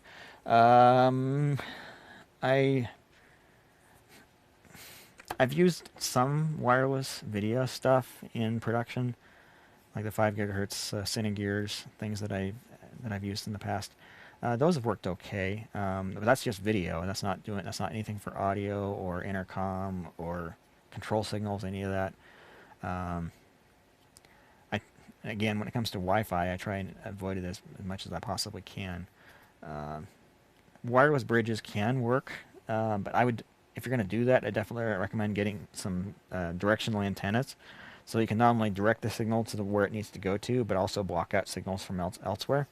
I've used some wireless video stuff in production, like the 5 gigahertz Cinegears, things that I've used in the past. Those have worked okay, but that's just video. That's not anything for audio or intercom or control signals, any of that. Again, when it comes to Wi-Fi, I try and avoid it as much as I possibly can. Wireless bridges can work, but if you're going to do that, I definitely recommend getting some directional antennas, so you can not only direct the signal to where it needs to go to, but also block out signals from elsewhere.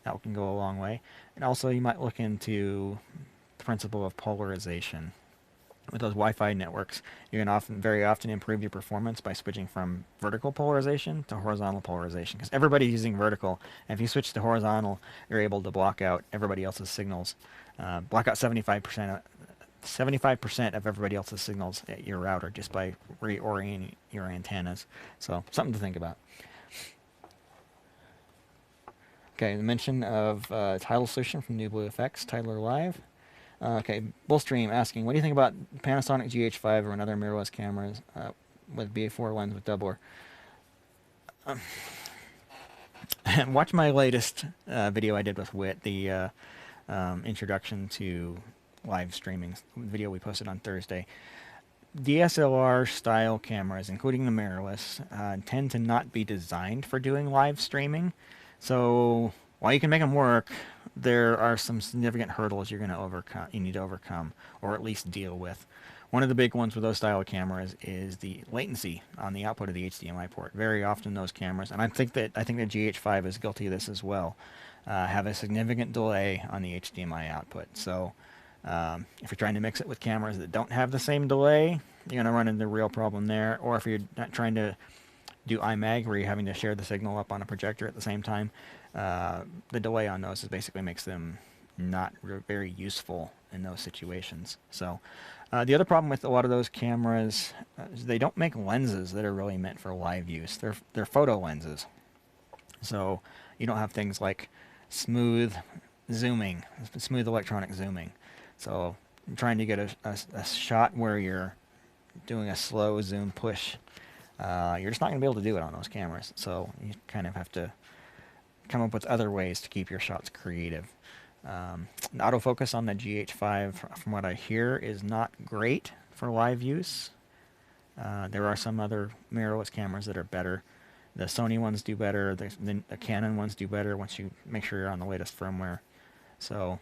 That can go a long way. And also, you might look into the principle of polarization. With those Wi-Fi networks, you can very often improve your performance by switching from vertical polarization to horizontal polarization, because everybody's using vertical, and if you switch to horizontal, you're able to block out everybody else's signals. Block out 75% of everybody else's signals at your router just by reorienting your antennas. So something to think about. Okay, the mention of title solution from New Blue Effects, Titler Live. Okay, Bullstream asking, what do you think about Panasonic GH4 or another mirrorless cameras with BA4 lens with doubler? Watch my latest video I did with Wit, the introduction to live streaming video we posted on Thursday. DSLR style cameras, including the mirrorless, tend to not be designed for doing live streaming. So while you can make them work, there are some significant hurdles you need to overcome, or at least deal with. One of the big ones with those style of cameras is the latency on the output of the HDMI port. Very often those cameras, and I think the GH4 is guilty of this as well, have a significant delay on the HDMI output. So if you're trying to mix it with cameras that don't have the same delay, you're going to run into a real problem there. Or if you're not trying to do iMag, where you're having to share the signal up on a projector at the same time, the delay on those basically makes them not very useful in those situations. So the other problem with a lot of those cameras is they don't make lenses that are really meant for live use. They're photo lenses. So you don't have things like smooth zooming, smooth electronic zooming. So trying to get a shot where you're doing a slow zoom push, you're just not going to be able to do it on those cameras. So you kind of have to come up with other ways to keep your shots creative. The autofocus on the GH5, from what I hear, is not great for live use. There are some other mirrorless cameras that are better. The Sony ones do better. The Canon ones do better once you make sure you're on the latest firmware. So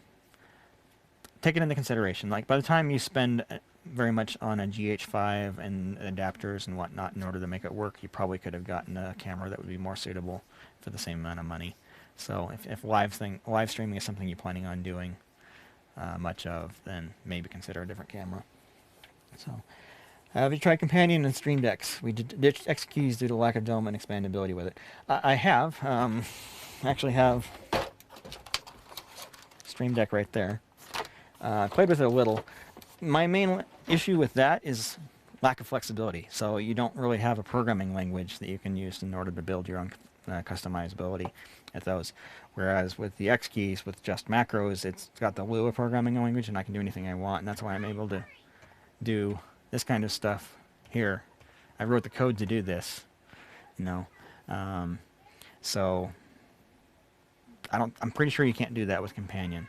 take it into consideration. Like by the time you spend very much on a GH5 and adapters and whatnot in order to make it work, you probably could have gotten a camera that would be more suitable for the same amount of money. So if live streaming is something you're planning on doing much of, then maybe consider a different camera. So have you tried Companion and Streamdecks? We ditched X keys due to lack of dome and expandability with it. I have. Actually have Streamdeck right there. Played with it a little. My main issue with that is lack of flexibility. So you don't really have a programming language that you can use in order to build your own customizability at those. Whereas with the X keys, with just macros, it's got the Lua programming language, and I can do anything I want, and that's why I'm able to do this kind of stuff here. I wrote the code to do this, you know. So I'm pretty sure you can't do that with Companion.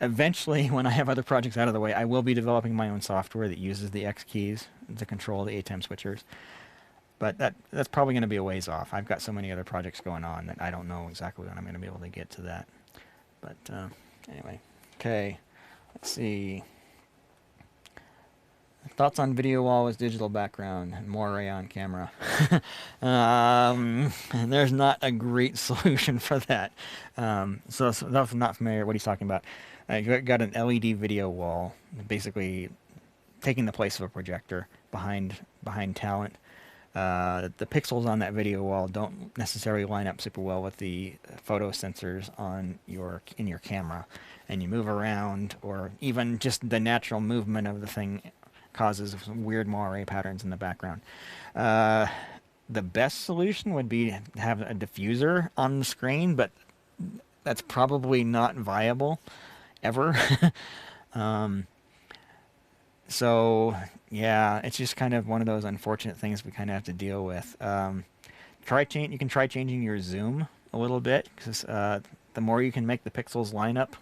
Eventually, when I have other projects out of the way, I will be developing my own software that uses the X keys to control the ATEM switchers. But that's probably going to be a ways off. I've got so many other projects going on that I don't know exactly when I'm going to be able to get to that. But anyway, okay, let's see. Thoughts on video wall with digital background and more array on camera. There's not a great solution for that. So those not familiar, what he's talking about. You've got an LED video wall, basically taking the place of a projector behind talent. The pixels on that video wall don't necessarily line up super well with the photo sensors in your camera, and you move around, or even just the natural movement of the thing causes some weird moire patterns in the background. The best solution would be to have a diffuser on the screen, but that's probably not viable ever. So yeah, it's just kind of one of those unfortunate things we kind of have to deal with. You can try changing your zoom a little bit, because the more you can make the pixels line up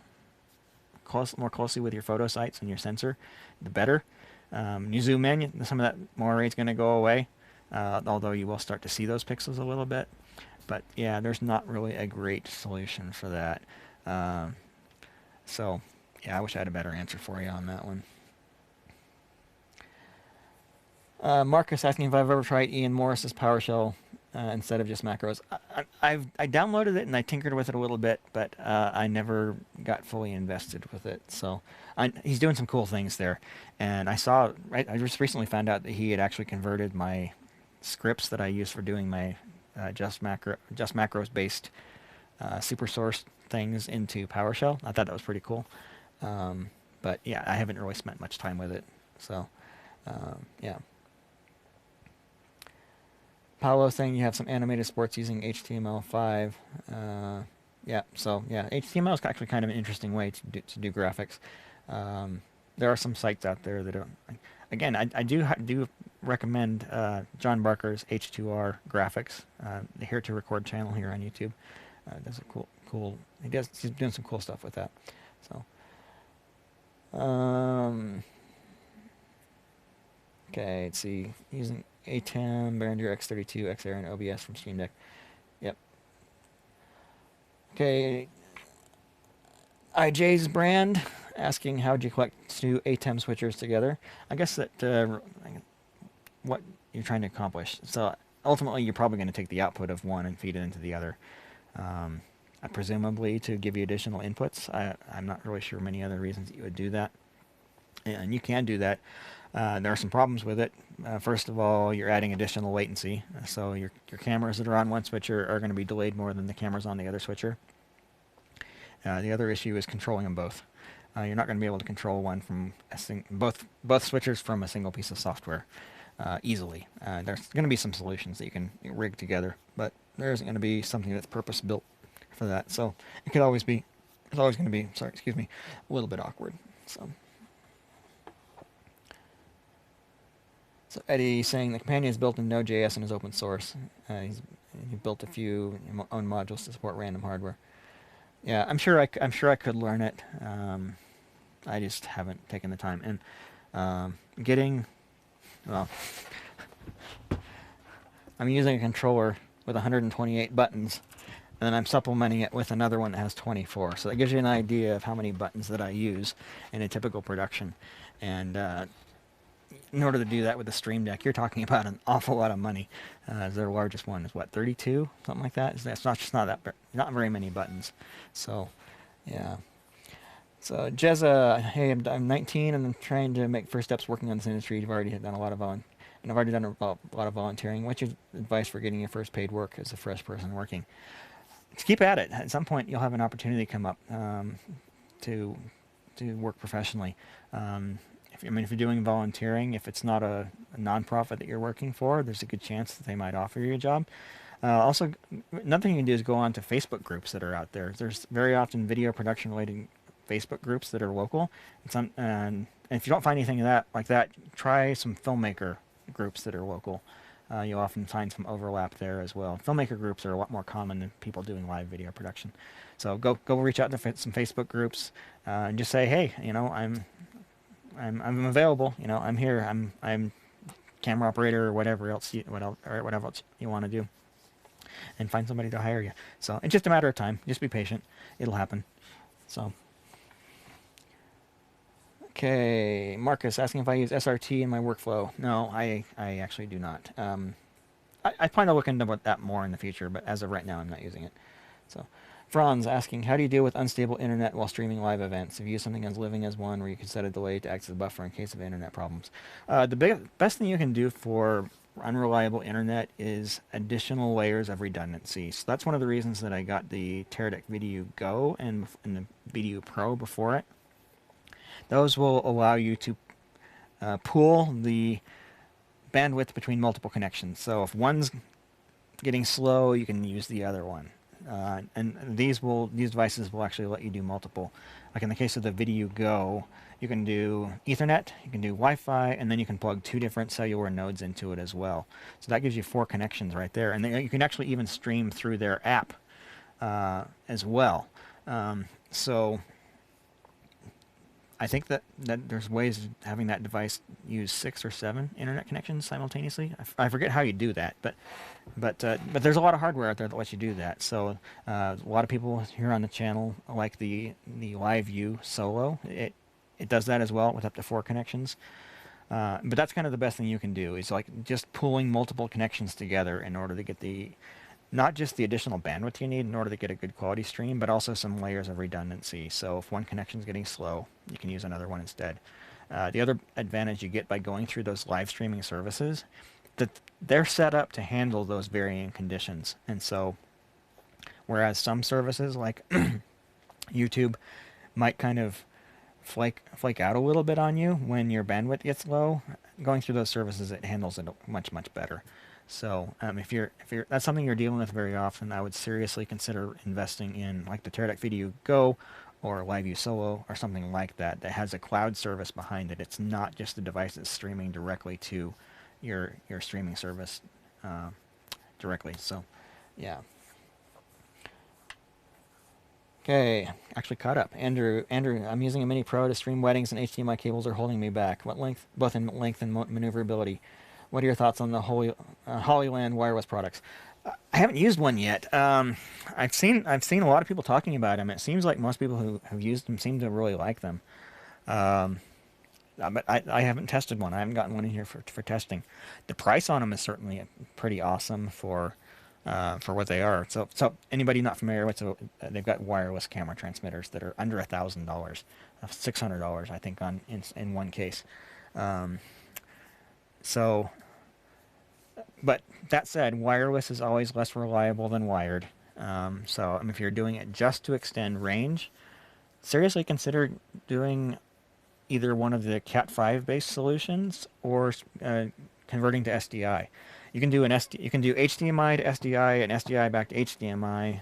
more closely with your photo sites and your sensor, the better. You zoom in, some of that moire is going to go away, although you will start to see those pixels a little bit. But yeah, there's not really a great solution for that. So yeah, I wish I had a better answer for you on that one. Marcus asking if I've ever tried Ian Morris's PowerShell instead of just macros. I downloaded it and I tinkered with it a little bit, but I never got fully invested with it. So he's doing some cool things there. And I just recently found out that he had actually converted my scripts that I use for doing my just macros based super source things into PowerShell. I thought that was pretty cool. But yeah, I haven't really spent much time with it. So yeah. Paolo saying you have some animated sports using HTML5. Yeah, so yeah, HTML is actually kind of an interesting way to do graphics. There are some sites out there that don't. Again, I do recommend John Barker's H2R graphics, the Here to Record channel here on YouTube. Does a cool. He's doing some cool stuff with that. So. Okay, let's see. Using ATEM, Behringer X32, XR, and OBS from Streamdeck. Yep. Okay. IJ's brand asking how'd you collect two ATEM switchers together. I guess that what you're trying to accomplish. So ultimately, you're probably going to take the output of one and feed it into the other. Presumably to give you additional inputs. I'm not really sure many other reasons that you would do that. And you can do that. There are some problems with it. First of all, you're adding additional latency. So your cameras that are on one switcher are going to be delayed more than the cameras on the other switcher. The other issue is controlling them both. You're not going to be able to control one from both switchers from a single piece of software easily. There's going to be some solutions that you can rig together, but there isn't going to be something that's purpose built for that. So it could always be, it's always going to be, sorry, excuse me, a little bit awkward. So Eddie saying the companion is built in Node.js and is open source. He built a few own modules to support random hardware. Yeah, I'm sure I could learn it. I just haven't taken the time. And well, I'm using a controller with 128 buttons, and then I'm supplementing it with another one that has 24. So that gives you an idea of how many buttons that I use in a typical production. And in order to do that with the Streamdeck, you're talking about an awful lot of money. Their largest one is what, 32, something like that. It's not very many buttons. So, yeah. So Jezza, hey, I'm 19 and I'm trying to make first steps working on this industry. You've already done a lot of volunteering. What's your advice for getting your first paid work as a fresh person working? Just keep at it. At some point, you'll have an opportunity come up to work professionally. If you're doing volunteering, if it's not a nonprofit that you're working for, there's a good chance that they might offer you a job. Also, another thing you can do is go on to Facebook groups that are out there. There's very often video production related Facebook groups that are local. And if you don't find anything like that, try some filmmaker groups that are local. You'll often find some overlap there as well. Filmmaker groups are a lot more common than people doing live video production. So go reach out to some Facebook groups and just say, hey, I'm available. I'm here. I'm camera operator or whatever else you want to do, and find somebody to hire you. So it's just a matter of time. Just be patient. It'll happen. So. Okay, Marcus asking if I use SRT in my workflow. No, I actually do not. I plan to look into that more in the future, but as of right now, I'm not using it. So, Franz asking, how do you deal with unstable internet while streaming live events? Have you used something as living as one where you can set a delay to act as a buffer in case of internet problems? The best thing you can do for unreliable internet is additional layers of redundancy. So that's one of the reasons that I got the Teradek VDU Go and the VDU Pro before it. Those will allow you to pool the bandwidth between multiple connections. So if one's getting slow, you can use the other one. And these devices will actually let you do multiple. Like in the case of the VDU Go, you can do Ethernet, you can do Wi-Fi, and then you can plug 2 different cellular nodes into it as well. So that gives you 4 connections right there. And you can actually even stream through their app as well. So I think that there's ways of having that device use 6 or 7 internet connections simultaneously. I forget how you do that, but there's a lot of hardware out there that lets you do that. So a lot of people here on the channel like the LiveView Solo. It does that as well with up to 4 connections. But that's kind of the best thing you can do is like just pulling multiple connections together in order to get not just the additional bandwidth you need in order to get a good quality stream, but also some layers of redundancy. So if one connection is getting slow, you can use another one instead. The other advantage you get by going through those live streaming services, that they're set up to handle those varying conditions. And so, whereas some services like YouTube might kind of flake out a little bit on you when your bandwidth gets low, going through those services, it handles it much better. So if that's something you're dealing with very often, I would seriously consider investing in like the Teradek VDU Go or LiveView Solo or something like that has a cloud service behind it. It's not just a device that's streaming directly to your streaming service directly. So, yeah. Okay, actually caught up. Andrew, I'm using a Mini Pro to stream weddings and HDMI cables are holding me back. What length, both in length and maneuverability? What are your thoughts on the Holyland wireless products? I haven't used one yet. I've seen a lot of people talking about them. It seems like most people who have used them seem to really like them. But I haven't tested one. I haven't gotten one in here for testing. The price on them is certainly pretty awesome for what they are. So anybody not familiar with it, they've got wireless camera transmitters that are under $1,000, $600 I think in one case. But that said, wireless is always less reliable than wired. So if you're doing it just to extend range, seriously consider doing either one of the Cat5 based solutions or converting to SDI. You can do you can do HDMI to SDI and SDI back to HDMI. You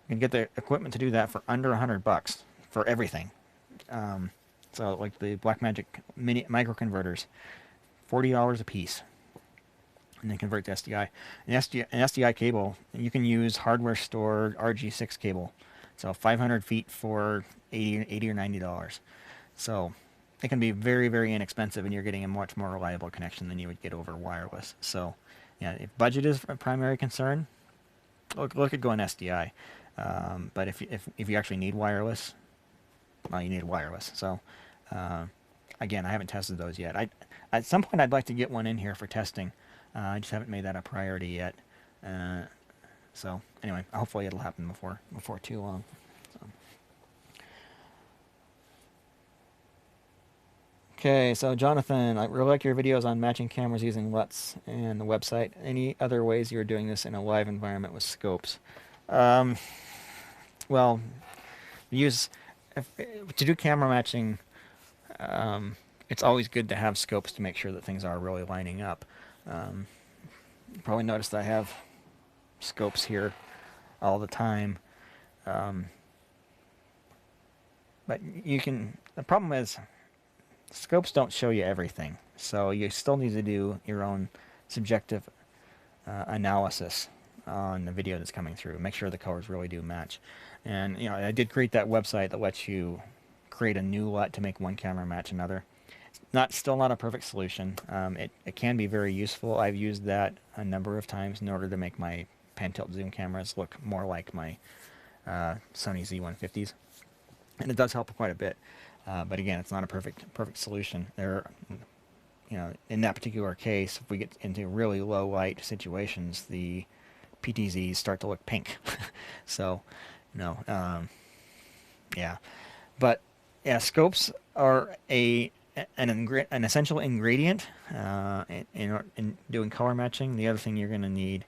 can get the equipment to do that for under $100 for everything. So like the Blackmagic mini microconverters, $40 a piece, and then convert to SDI. An SDI cable, you can use hardware store RG6 cable, so 500 feet for $80 or $90. So it can be very, very inexpensive, and you're getting a much more reliable connection than you would get over wireless. So yeah, if budget is a primary concern, look at going SDI. But if you actually need wireless, well, you need wireless. So again, I haven't tested those yet. At some point I'd like to get one in here for testing. I just haven't made that a priority yet. So anyway, hopefully it'll happen before too long. So. Okay, so Jonathan, I really like your videos on matching cameras using LUTs and the website. Any other ways you're doing this in a live environment with scopes? Well, to do camera matching, it's always good to have scopes to make sure that things are really lining up. You probably noticed I have scopes here all the time. But the problem is, scopes don't show you everything, so you still need to do your own subjective analysis on the video that's coming through. Make sure the colors really do match. And I did create that website that lets you create a new LUT to make one camera match another. Still not a perfect solution. It can be very useful. I've used that a number of times in order to make my pan tilt zoom cameras look more like my Sony Z150s, and it does help quite a bit. But again, it's not a perfect solution. In that particular case, if we get into really low light situations, the PTZs start to look pink. So, yeah. But yeah, scopes are an essential ingredient in doing color matching. The other thing you're going to need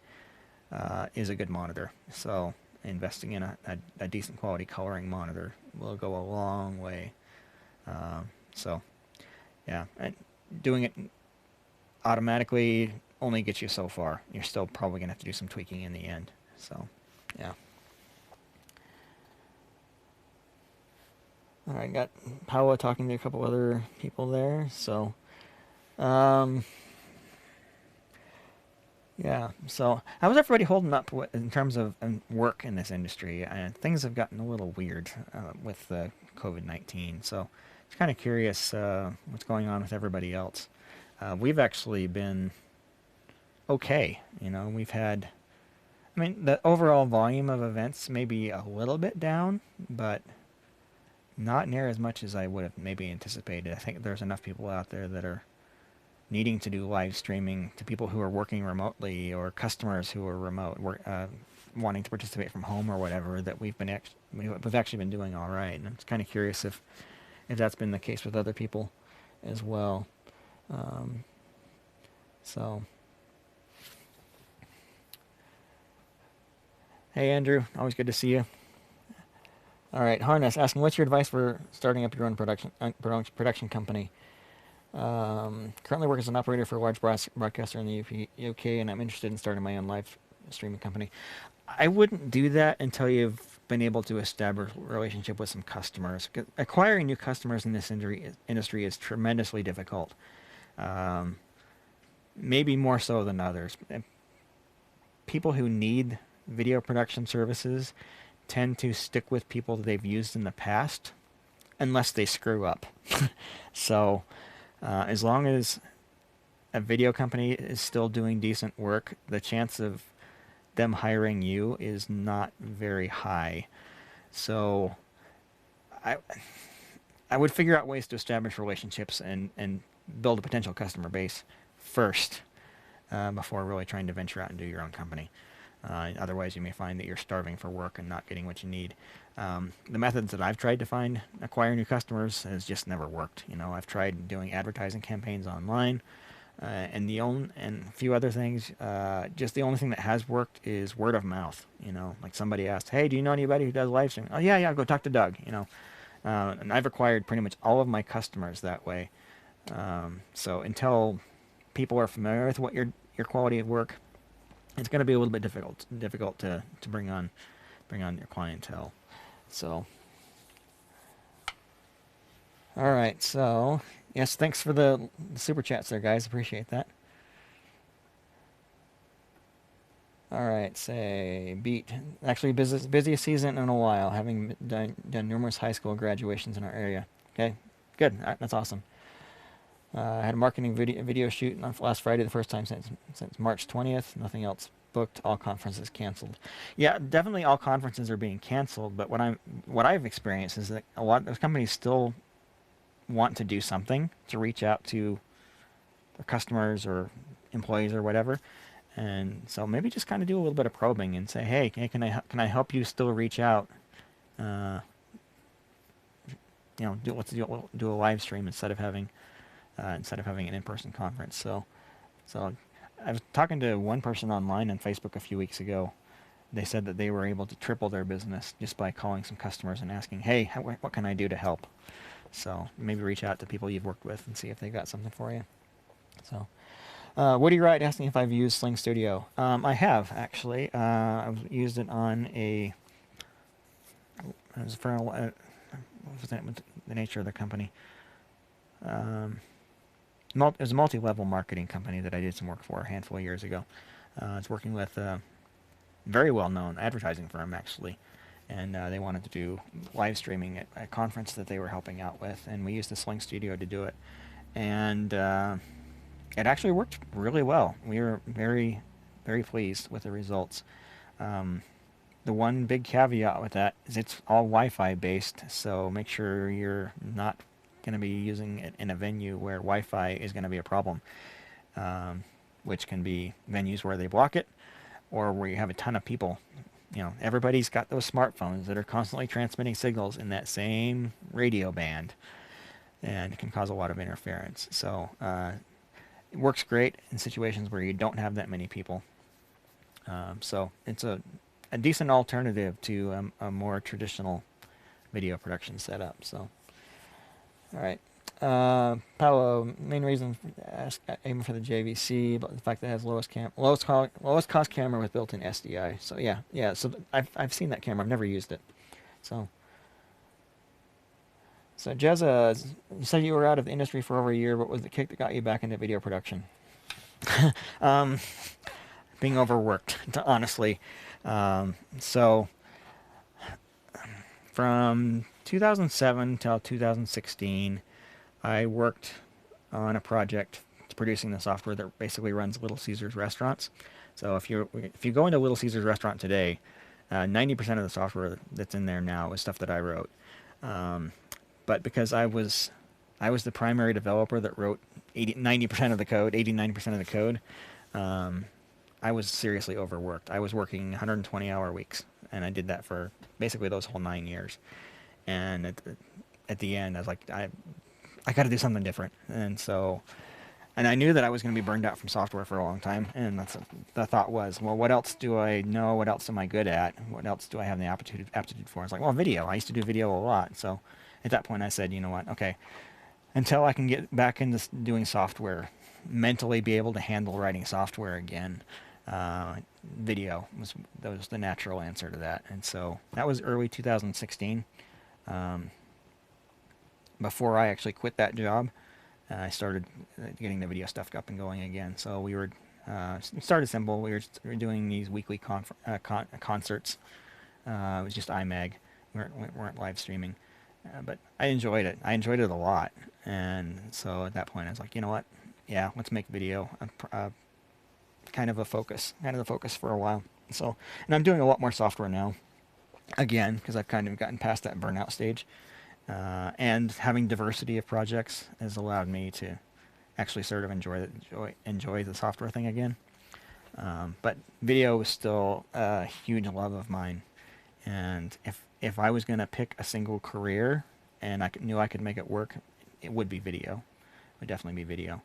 is a good monitor. So investing in a decent quality coloring monitor will go a long way. So yeah, and doing it automatically only gets you so far. You're still probably going to have to do some tweaking in the end. So yeah. All right, got Paola talking to a couple other people there. So, yeah. So, how's everybody holding up in terms of work in this industry? Things have gotten a little weird with COVID-19. So, it's kind of curious what's going on with everybody else. We've actually been okay. We've had, the overall volume of events may be a little bit down, but not near as much as I would have maybe anticipated. I think there's enough people out there that are needing to do live streaming to people who are working remotely or customers who are remote, wanting to participate from home or whatever, that we've actually been doing all right. And I'm just kind of curious if that's been the case with other people as well. So, hey Andrew, always good to see you. All right, Harness asking, what's your advice for starting up your own production company? Currently work as an operator for a large broadcaster in the UK, and I'm interested in starting my own live streaming company. I wouldn't do that until you've been able to establish a relationship with some customers. Acquiring new customers in this industry is tremendously difficult. Maybe more so than others. People who need video production services tend to stick with people that they've used in the past, unless they screw up. So, as long as a video company is still doing decent work, the chance of them hiring you is not very high. So, I would figure out ways to establish relationships and build a potential customer base first, before really trying to venture out and do your own company. Otherwise, you may find that you're starving for work and not getting what you need. The methods that I've tried to acquire new customers has just never worked. I've tried doing advertising campaigns online, and a few other things. Just the only thing that has worked is word of mouth. Like somebody asked, "Hey, do you know anybody who does live streaming?" "Oh yeah, go talk to Doug." And I've acquired pretty much all of my customers that way. So until people are familiar with what your quality of work it's going to be a little bit difficult to bring on your clientele. So, all right. So, yes, thanks for the super chats there, guys. Appreciate that. All right, say beat. Actually, busiest season in a while, having done numerous high school graduations in our area. Okay, good. All right, that's awesome. I had a marketing video shoot on last Friday, the first time since March 20th. Nothing else booked. All conferences canceled. Yeah, definitely all conferences are being canceled. But what I've experienced is that a lot of those companies still want to do something to reach out to their customers or employees or whatever. And so maybe just kind of do a little bit of probing and say, hey, can I help you still reach out? Let's do a live stream instead of having an in-person conference. So I was talking to one person online on Facebook a few weeks ago. They said that they were able to triple their business just by calling some customers and asking, hey, what can I do to help? So maybe reach out to people you've worked with and see if they got something for you. So. Woody Wright asking if I've used Sling Studio. I have, actually. I've used it on a... what was the nature of the company? It was a multi-level marketing company that I did some work for a handful of years ago. I was working with a very well-known advertising firm, actually. And they wanted to do live streaming at a conference that they were helping out with. And we used the Sling Studio to do it. And... it actually worked really well. We were very, very pleased with the results. The one big caveat with that is it's all Wi-Fi based, so make sure you're not going to be using it in a venue where Wi-Fi is going to be a problem, which can be venues where they block it or where you have a ton of people. Everybody's got those smartphones that are constantly transmitting signals in that same radio band, and it can cause a lot of interference. So it works great in situations where you don't have that many people. So it's a decent alternative to a more traditional video production setup. So, all right. Paolo, main reason aiming for the JVC, but the fact that it has lowest cost camera with built-in SDI. So yeah. So I've seen that camera. I've never used it. So Jezza, you said you were out of the industry for over a year. What was the kick that got you back into video production? Being overworked, honestly. So from 2007 till 2016, I worked on a project producing the software that basically runs Little Caesars restaurants. So if you go into Little Caesars restaurant today, 90% of the software that's in there now is stuff that I wrote. But because I was the primary developer that wrote 90% of the code, 89% of the code, I was seriously overworked. I was working 120-hour weeks, and I did that for basically those whole 9 years. And at the end, I was like, I got to do something different. And I knew that I was going to be burned out from software for a long time. And the thought was, well, what else do I know? What else am I good at? What else do I have the aptitude for? I was like, well, video. I used to do video a lot. So at that point, I said, you know what? Okay, until I can get back into doing software, mentally be able to handle writing software again, video was the natural answer to that. And so that was early 2016. Before I actually quit that job, I started getting the video stuff up and going again. So we were started simple. We were doing these weekly concerts. It was just iMag. We weren't live streaming, but I enjoyed it. I enjoyed it a lot. And so at that point, I was like, you know what? Yeah, let's make video kind of the focus for a while. So, and I'm doing a lot more software now, again, because I've kind of gotten past that burnout stage. And having diversity of projects has allowed me to actually sort of enjoy the software thing again. But video is still a huge love of mine. And if I was going to pick a single career and I knew I could make it work, it would be video. It would definitely be video.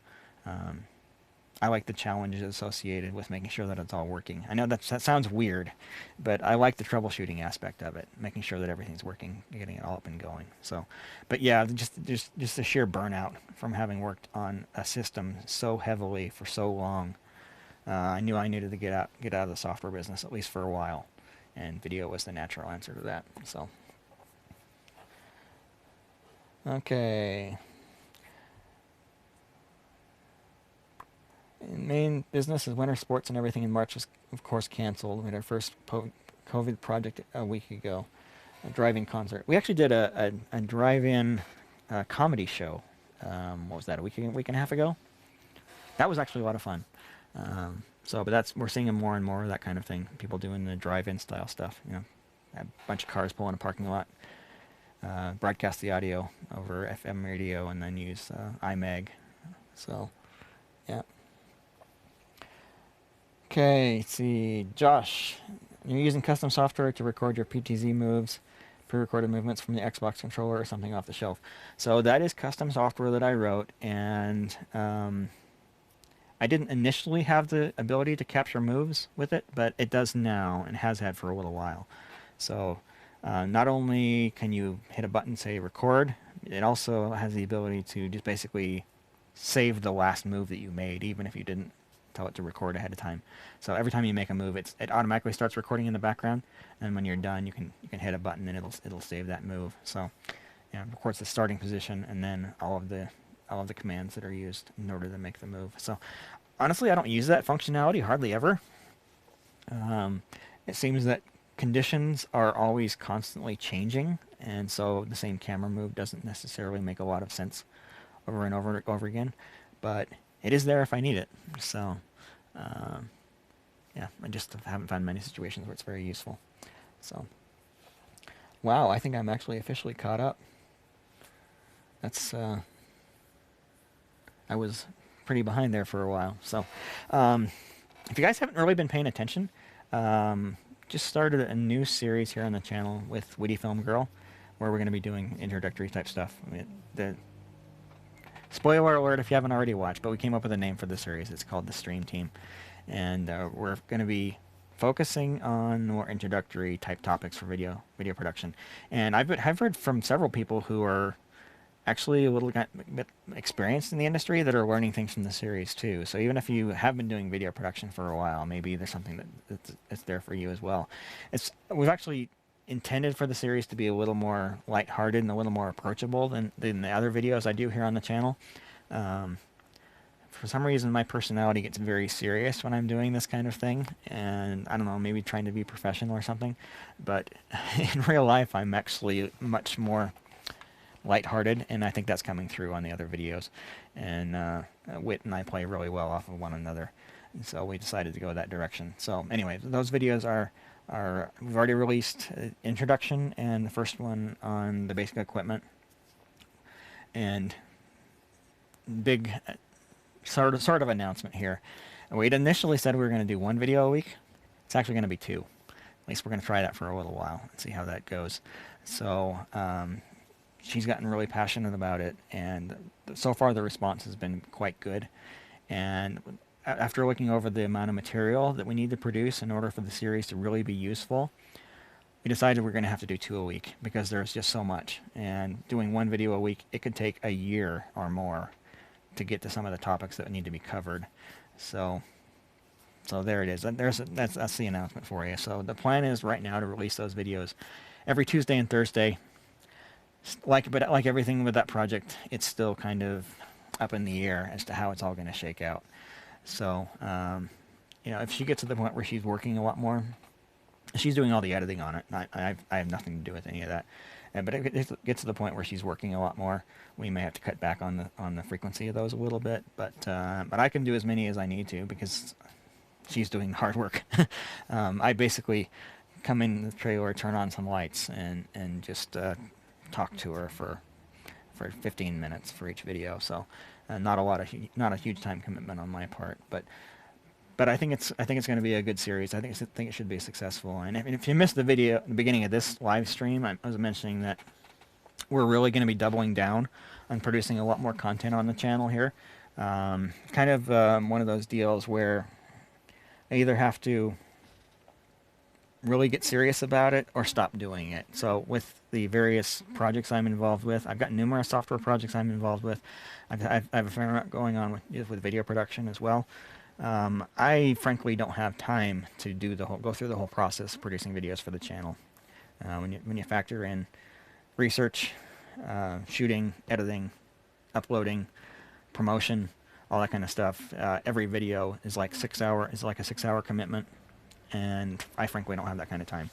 I like the challenges associated with making sure that it's all working. I know that sounds weird, but I like the troubleshooting aspect of it, making sure that everything's working, getting it all up and going. So, but yeah, just the sheer burnout from having worked on a system so heavily for so long I knew I needed to get out of the software business, at least for a while, and video was the natural answer to that. So, okay. Main business is winter sports, and everything in March was, of course, canceled. We had our first COVID project a week ago, a drive-in concert. We actually did a drive-in comedy show. What was that, a week and a half ago? That was actually a lot of fun. But we're seeing more and more of that kind of thing. People doing the drive-in style stuff. You know, a bunch of cars pull in a parking lot, broadcast the audio over FM radio, and then use iMag. So, yeah. Okay, let's see. Josh, you're using custom software to record your PTZ moves, pre-recorded movements from the Xbox controller or something off the shelf. So that is custom software that I wrote, and I didn't initially have the ability to capture moves with it, but it does now and has had for a little while. So not only can you hit a button, say record, it also has the ability to just basically save the last move that you made, even if you didn't tell it to record ahead of time. So every time you make a move, it automatically starts recording in the background, and when you're done, you can hit a button and it'll save that move. So, you know, of course, the starting position and then all of the commands that are used in order to make the move. So, honestly, I don't use that functionality hardly ever. It seems that conditions are always constantly changing, and so the same camera move doesn't necessarily make a lot of sense over and over again. But it is there if I need it. So, yeah, I just haven't found many situations where it's very useful. So, wow, I think I'm actually officially caught up. That's, I was pretty behind there for a while. So, if you guys haven't really been paying attention, just started a new series here on the channel with Witty Film Girl, where we're going to be doing introductory type stuff. I mean, spoiler alert if you haven't already watched, but we came up with a name for the series. It's called the Stream Team, and we're going to be focusing on more introductory type topics for video production. And I've heard from several people who are actually a little bit experienced in the industry that are learning things from the series too. So even if you have been doing video production for a while, maybe there's something that's there for you as well. We've actually intended for the series to be a little more lighthearted and a little more approachable than the other videos I do here on the channel. For some reason, my personality gets very serious when I'm doing this kind of thing, and I don't know, maybe trying to be professional or something, but in real life, I'm actually much more lighthearted, and I think that's coming through on the other videos. And Wit and I play really well off of one another, and so we decided to go that direction. So anyway, those videos are we've already released introduction and the first one on the basic equipment, and big sort of announcement here. We'd initially said we were going to do one video a week. It's actually going to be two. At least we're going to try that for a little while and see how that goes. So she's gotten really passionate about it, and so far the response has been quite good. And after looking over the amount of material that we need to produce in order for the series to really be useful, we decided we're going to have to do two a week because there's just so much. And doing one video a week, it could take a year or more to get to some of the topics that need to be covered. So there it is. That's the announcement for you. So the plan is right now to release those videos every Tuesday and Thursday. But like everything with that project, it's still kind of up in the air as to how it's all going to shake out. So, you know, if she gets to the point where she's working a lot more, she's doing all the editing on it. I have nothing to do with any of that. But if it gets to the point where she's working a lot more, we may have to cut back on the frequency of those a little bit. But I can do as many as I need to because she's doing the hard work. I basically come in the trailer, turn on some lights, and just talk to her for 15 minutes for each video. So not a huge time commitment on my part, but I think it's going to be a good series. I think it should be successful. And if you missed the video at the beginning of this live stream, I was mentioning that we're really going to be doubling down on producing a lot more content on the channel here. Kind of one of those deals where I either have to really get serious about it or stop doing it. So with the various projects I'm involved with, I've got numerous software projects I'm involved with. I have a fair amount going on with video production as well. I frankly don't have time to go through the whole process of producing videos for the channel. When you factor in research, shooting, editing, uploading, promotion, all that kind of stuff, every video is like a 6-hour commitment, and I frankly don't have that kind of time.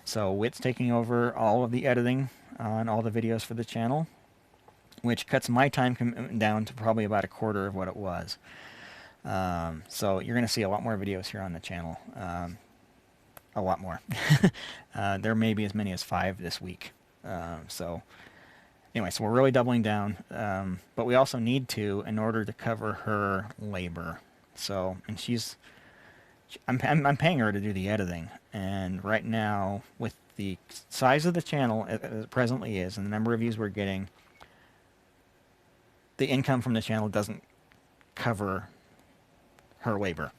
So Wit's taking over all of the editing on all the videos for the channel, which cuts my time commitment down to probably about a quarter of what it was. So you're going to see a lot more videos here on the channel. A lot more. There may be as many as 5 this week. So anyway, so we're really doubling down. But we also need to in order to cover her labor. So, and I'm paying her to do the editing. And right now, with the size of the channel as it presently is, and the number of views we're getting, the income from the channel doesn't cover her labor.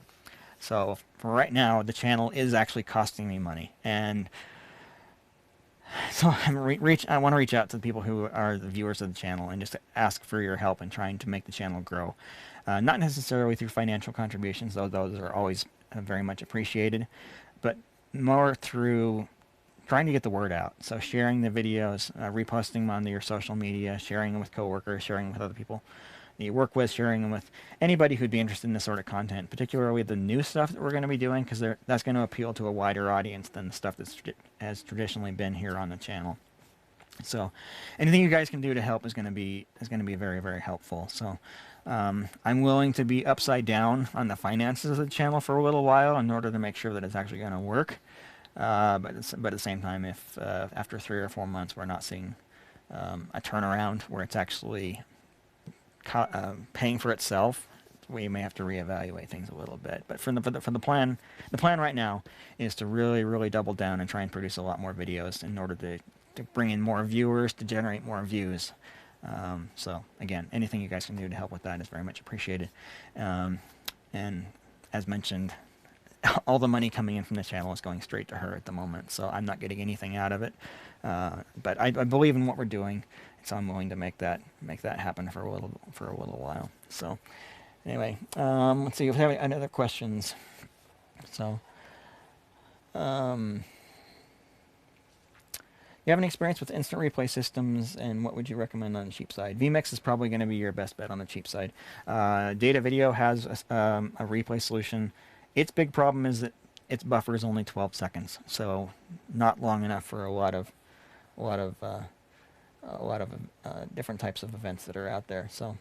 So for right now, the channel is actually costing me money, and so I want to reach out to the people who are the viewers of the channel and just ask for your help in trying to make the channel grow. Not necessarily through financial contributions, though those are always very much appreciated, but more through trying to get the word out. So sharing the videos, reposting them on your social media, sharing them with coworkers, sharing them with other people that you work with, sharing them with anybody who'd be interested in this sort of content, particularly the new stuff that we're going to be doing, because that's going to appeal to a wider audience than the stuff that has traditionally been here on the channel. So anything you guys can do to help is going to be very, very helpful. So I'm willing to be upside down on the finances of the channel for a little while in order to make sure that it's actually going to work. But at the same time, if after 3 or 4 months we're not seeing a turnaround where it's actually paying for itself, we may have to reevaluate things a little bit. But for the plan right now is to really double down and try and produce a lot more videos in order to bring in more viewers, to generate more views. So again, anything you guys can do to help with that is very much appreciated. And as mentioned, all the money coming in from the channel is going straight to her at the moment, so I'm not getting anything out of it. But I believe in what we're doing, so I'm willing to make that happen for a little while. So anyway, let's see if we have any other questions. So, you have any experience with instant replay systems, and what would you recommend on the cheap side? vMix is probably going to be your best bet on the cheap side. Data Video has a replay solution. Its big problem is that its buffer is only 12 seconds, so not long enough for a lot of different types of events that are out there. So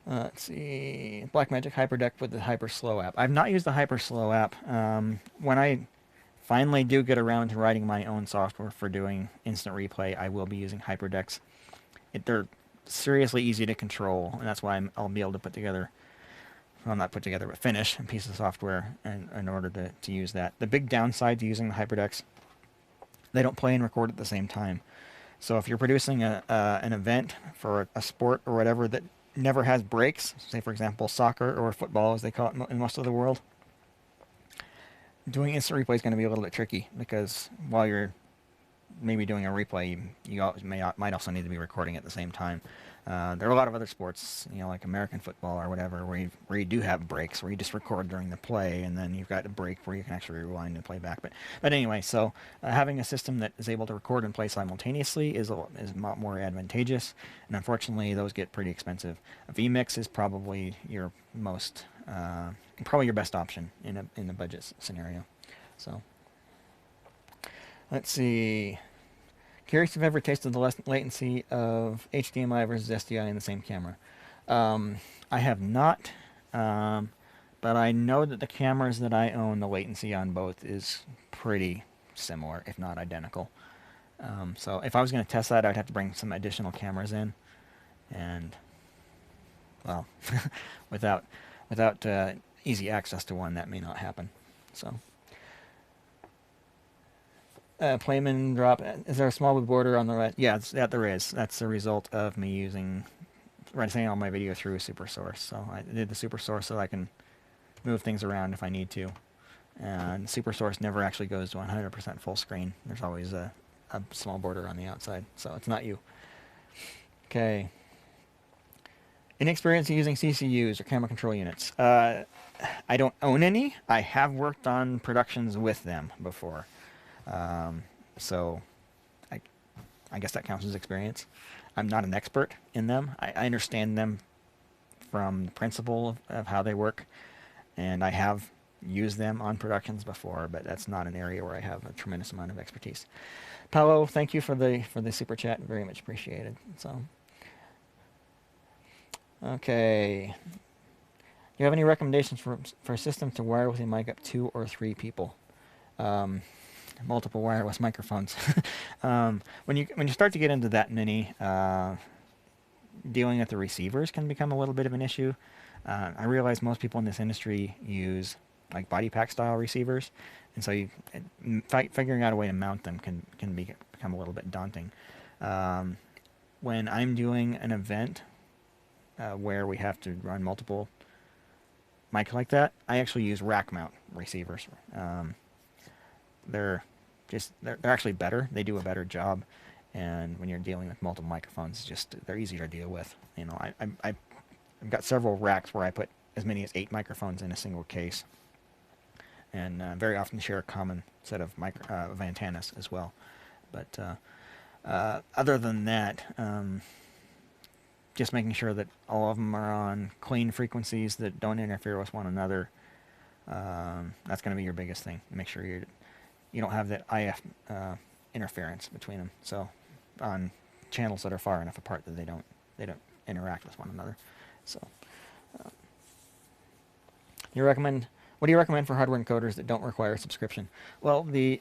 let's see, Blackmagic HyperDeck with the HyperSlow app. I've not used the HyperSlow app. When I finally do get around to writing my own software for doing instant replay, I will be using HyperDecks. They're seriously easy to control, and that's why I'll be able to put together, well, not put together, but finish a piece of software in order to use that. The big downside to using the HyperDecks, they don't play and record at the same time. So if you're producing an event for a sport or whatever that never has breaks, say for example soccer or football as they call it in most of the world, doing instant replay is going to be a little bit tricky, because while you're maybe doing a replay, you might also need to be recording at the same time. There are a lot of other sports, like American football or whatever, where you do have breaks, where you just record during the play, and then you've got a break where you can actually rewind and play back. But anyway, so having a system that is able to record and play simultaneously is a lot more advantageous, and unfortunately, those get pretty expensive. vMix is probably your best option in a budget scenario. So let's see. Curious if you've ever tasted the latency of HDMI versus SDI in the same camera. I have not, but I know that the cameras that I own, the latency on both is pretty similar, if not identical. So if I was going to test that, I'd have to bring some additional cameras in, and well, without easy access to one, that may not happen. So. Playman drop. Is there a small border on the right? Yeah, there is. That's the result of me running all my video through a super source. So I did the super source so I can move things around if I need to. And super source never actually goes to 100% full screen. There's always a small border on the outside. So it's not you. Okay. Any experience using CCUs or camera control units? I don't own any. I have worked on productions with them before. So I guess that counts as experience. I'm not an expert in them. I understand them from the principle of how they work, and I have used them on productions before, but that's not an area where I have a tremendous amount of expertise. Paolo, thank you for the super chat. Very much appreciated. So, okay. Do you have any recommendations for a system to wirelessly mic up 2 or 3 people? Multiple wireless microphones. When you start to get into that many, dealing with the receivers can become a little bit of an issue. I realize most people in this industry use like body pack style receivers, and so figuring out a way to mount them can become a little bit daunting. When I'm doing an event where we have to run multiple mics like that, I actually use rack mount receivers. They're actually better. They do a better job, and when you're dealing with multiple microphones, they're easier to deal with. You know, I've got several racks where I put as many as 8 microphones in a single case, and very often share a common set of antennas as well. But other than that, just making sure that all of them are on clean frequencies that don't interfere with one another. That's going to be your biggest thing. Make sure you don't have that IF interference between them. So on channels that are far enough apart that they don't interact with one another. So what do you recommend for hardware encoders that don't require a subscription? Well, the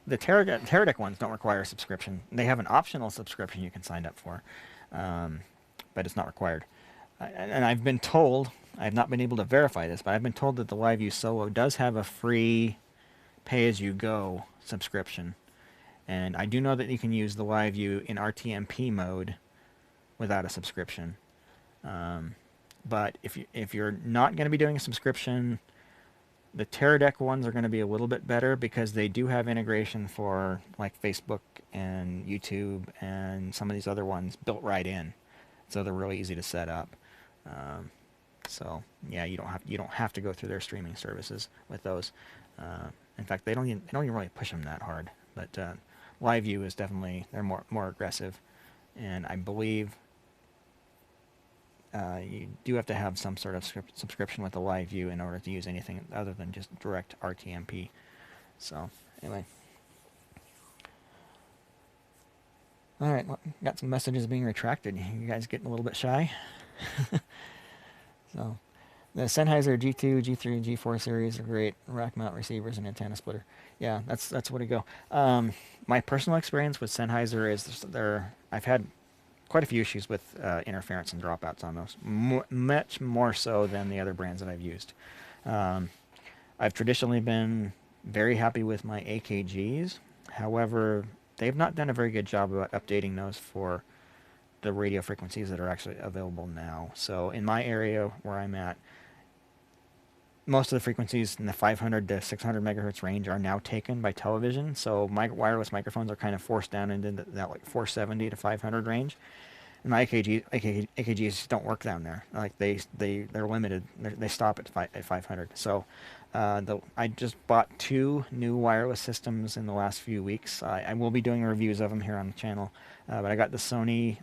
the Teradek ones don't require a subscription. They have an optional subscription you can sign up for, but it's not required. And I've been told, I have not been able to verify this, but I've been told that the LiveView Solo does have a free pay-as-you-go subscription. And I do know that you can use the LiveView in RTMP mode without a subscription. But if you're not going to be doing a subscription, the Teradek ones are going to be a little bit better because they do have integration for like Facebook and YouTube and some of these other ones built right in, so they're really easy to set up. So yeah, you don't have to go through their streaming services with those. In fact, they don't even really push them that hard. But LiveView is definitely, they're more aggressive, and I believe you do have to have some sort of subscription with the LiveView in order to use anything other than just direct RTMP. So anyway, all right, well, got some messages being retracted. You guys getting a little bit shy? So the Sennheiser G2, G3, G4 series are great rack mount receivers and antenna splitter. Yeah, that's where to go. My personal experience with Sennheiser is I've had quite a few issues with interference and dropouts on those, much more so than the other brands that I've used. I've traditionally been very happy with my AKGs. However, they've not done a very good job about updating those for the radio frequencies that are actually available now. So in my area where I'm at, most of the frequencies in the 500 to 600 megahertz range are now taken by television. So my wireless microphones are kind of forced down into that like 470 to 500 range. And my AKGs don't work down there. Like they're limited. They stop at 500. So I just bought 2 new wireless systems in the last few weeks. I will be doing reviews of them here on the channel. But I got the Sony,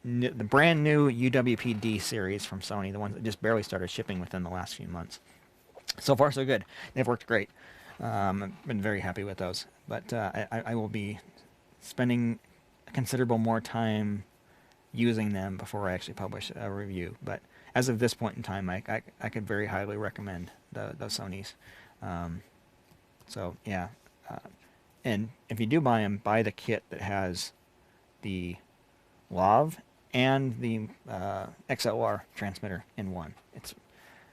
the brand new UWP-D series from Sony, the ones that just barely started shipping within the last few months. So far, so good. They've worked great. I've been very happy with those. But I will be spending considerable more time using them before I actually publish a review. But as of this point in time, I could very highly recommend those Sonys. So yeah, and if you do buy them, buy the kit that has the lav and the XLR transmitter in one.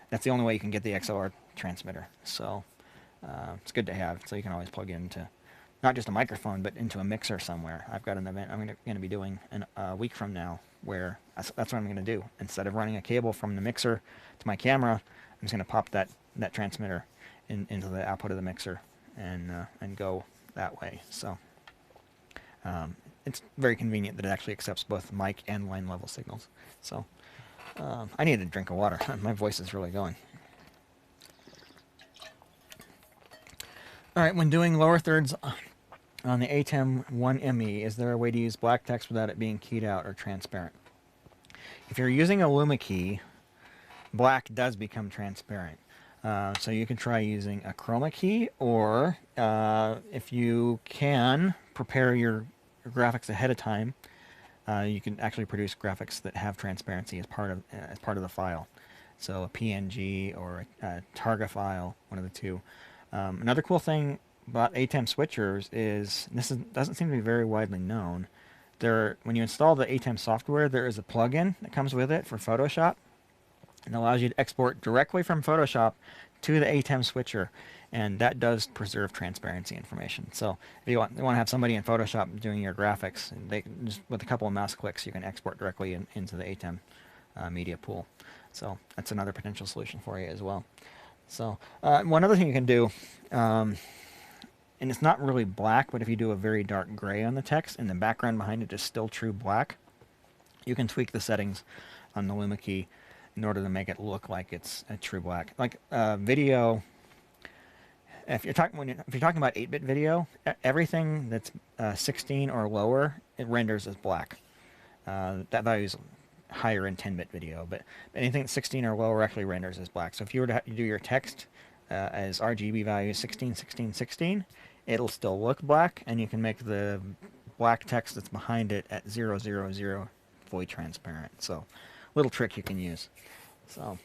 That's the only way you can get the XLR transmitter. So it's good to have, so you can always plug it into not just a microphone, but into a mixer somewhere. I've got an event I'm going to be doing a week from now where that's what I'm going to do. Instead of running a cable from the mixer to my camera, I'm just going to pop that transmitter into the output of the mixer and go that way. So it's very convenient that it actually accepts both mic and line level signals. So I need a drink of water. My voice is really going. All right, when doing lower thirds on the ATEM1ME, is there a way to use black text without it being keyed out or transparent? If you're using a Luma key, black does become transparent. So you can try using a chroma key, or if you can prepare your graphics ahead of time, you can actually produce graphics that have transparency as part of the file. So a PNG or a Targa file, one of the two. Another cool thing about ATEM switchers is, and this doesn't seem to be very widely known, when you install the ATEM software, there is a plugin that comes with it for Photoshop, and allows you to export directly from Photoshop to the ATEM switcher, and that does preserve transparency information. So if you want to have somebody in Photoshop doing your graphics, they just with a couple of mouse clicks, you can export directly into the ATEM media pool. So that's another potential solution for you as well. So one other thing you can do, and it's not really black, but if you do a very dark gray on the text and the background behind it is still true black, you can tweak the settings on the Luma key in order to make it look like it's a true black. Like video, if you're talking about 8-bit video, everything that's 16 or lower, it renders as black. That value is higher in 10-bit video, but anything that's 16 or lower actually renders as black. So if you were to do your text as RGB value 16, 16, 16, it'll still look black, and you can make the black text that's behind it at 0, 0, 0 fully transparent. So little trick you can use. So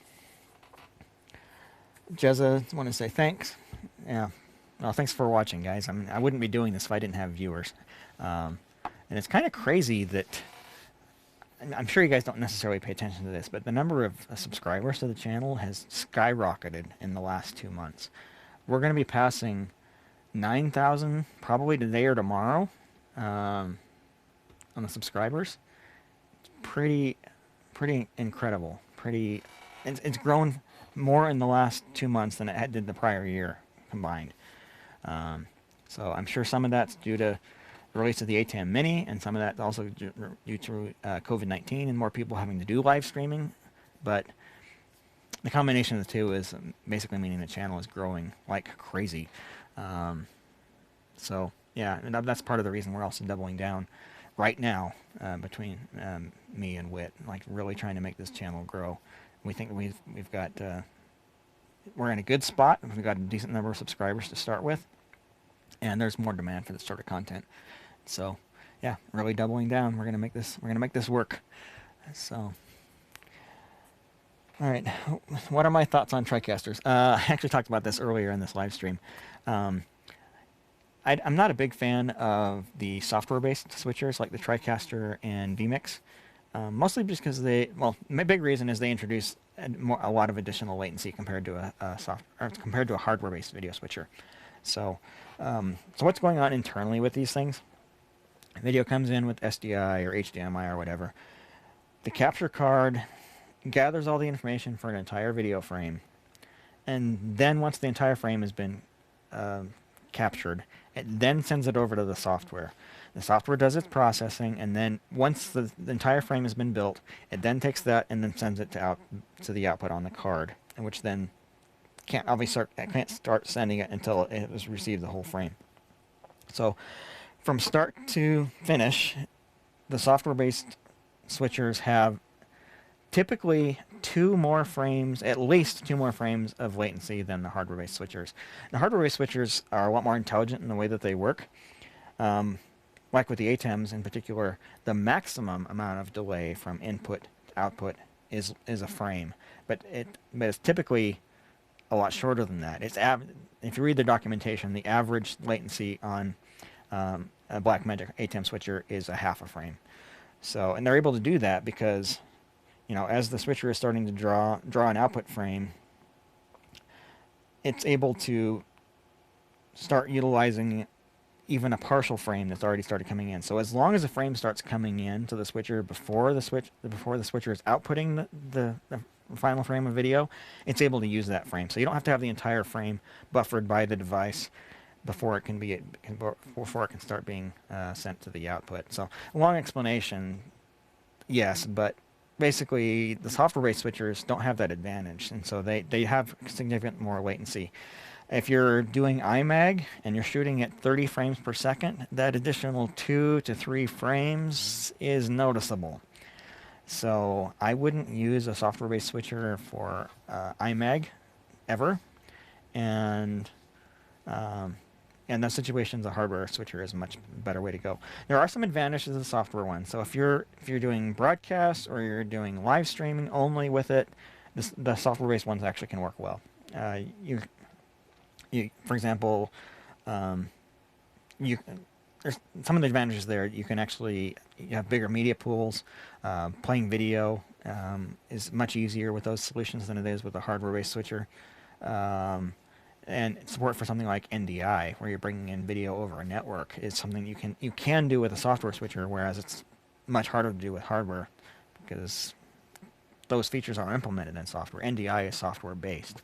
Jezza, want to say thanks. Yeah, well, thanks for watching, guys. I mean, I wouldn't be doing this if I didn't have viewers. And it's kind of crazy that, I'm sure you guys don't necessarily pay attention to this, but the number of subscribers to the channel has skyrocketed in the last 2 months. We're going to be passing 9,000 probably today or tomorrow on the subscribers. It's pretty incredible. It's grown more in the last 2 months than it did the prior year combined. So I'm sure some of that's due to the release of the ATEM Mini, and some of that's also due to COVID-19 and more people having to do live streaming. But the combination of the two is basically meaning the channel is growing like crazy. So yeah, and that's part of the reason we're also doubling down right now between me and Whit, like really trying to make this channel grow. We think we've got we're in a good spot. We've got a decent number of subscribers to start with, and there's more demand for this sort of content. So yeah, really doubling down. We're gonna make this work. So all right, what are my thoughts on TriCasters? I actually talked about this earlier in this live stream. I'm not a big fan of the software-based switchers like the TriCaster and vMix, mostly just because my big reason is they introduce a lot of additional latency compared to a hardware-based video switcher. So what's going on internally with these things? Video comes in with SDI or HDMI or whatever. The capture card gathers all the information for an entire video frame, and then once the entire frame has been captured, it then sends it over to the software. The software does its processing, and then once the entire frame has been built, it then takes that and then sends it to the output on the card, which then can't start sending it until it has received the whole frame. So from start to finish, the software-based switchers have typically at least two more frames of latency than the hardware-based switchers. The hardware-based switchers are a lot more intelligent in the way that they work. Like with the ATEMs in particular, the maximum amount of delay from input to output is a frame, but it's typically a lot shorter than that. If you read the documentation, the average latency on a Blackmagic ATEM switcher is a half a frame. So, and they're able to do that because, as the switcher is starting to draw an output frame, it's able to start utilizing even a partial frame that's already started coming in. So as long as a frame starts coming in to the switcher before the switcher is outputting the final frame of video, it's able to use that frame. So you don't have to have the entire frame buffered by the device before it can be before it can start being sent to the output. So a long explanation, yes, but basically the software-based switchers don't have that advantage, and so they have significant more latency. If you're doing IMAG and you're shooting at 30 frames per second, that additional 2 to 3 frames is noticeable. So I wouldn't use a software-based switcher for IMAG ever, and in those situations, a hardware switcher is a much better way to go. There are some advantages of the software one. So if you're doing broadcasts or you're doing live streaming only with it, the software-based ones actually can work well. For example, there's some of the advantages there. You have bigger media pools. Playing video is much easier with those solutions than it is with a hardware-based switcher. And support for something like NDI, where you're bringing in video over a network, is something you can do with a software switcher, whereas it's much harder to do with hardware because those features are implemented in software. NDI is software-based.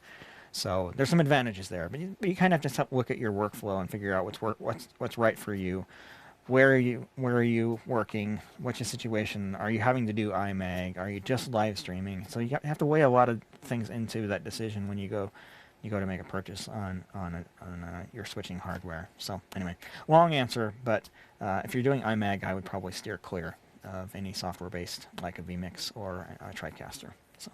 So there's some advantages there, but you kind of have to look at your workflow and figure out what's right for you. Where are you working? What's your situation? Are you having to do IMAG? Are you just live streaming? So you have to weigh a lot of things into that decision when you go to make a purchase on your switching hardware. So anyway, long answer, but if you're doing IMAG, I would probably steer clear of any software-based like a vMix or a TriCaster. So.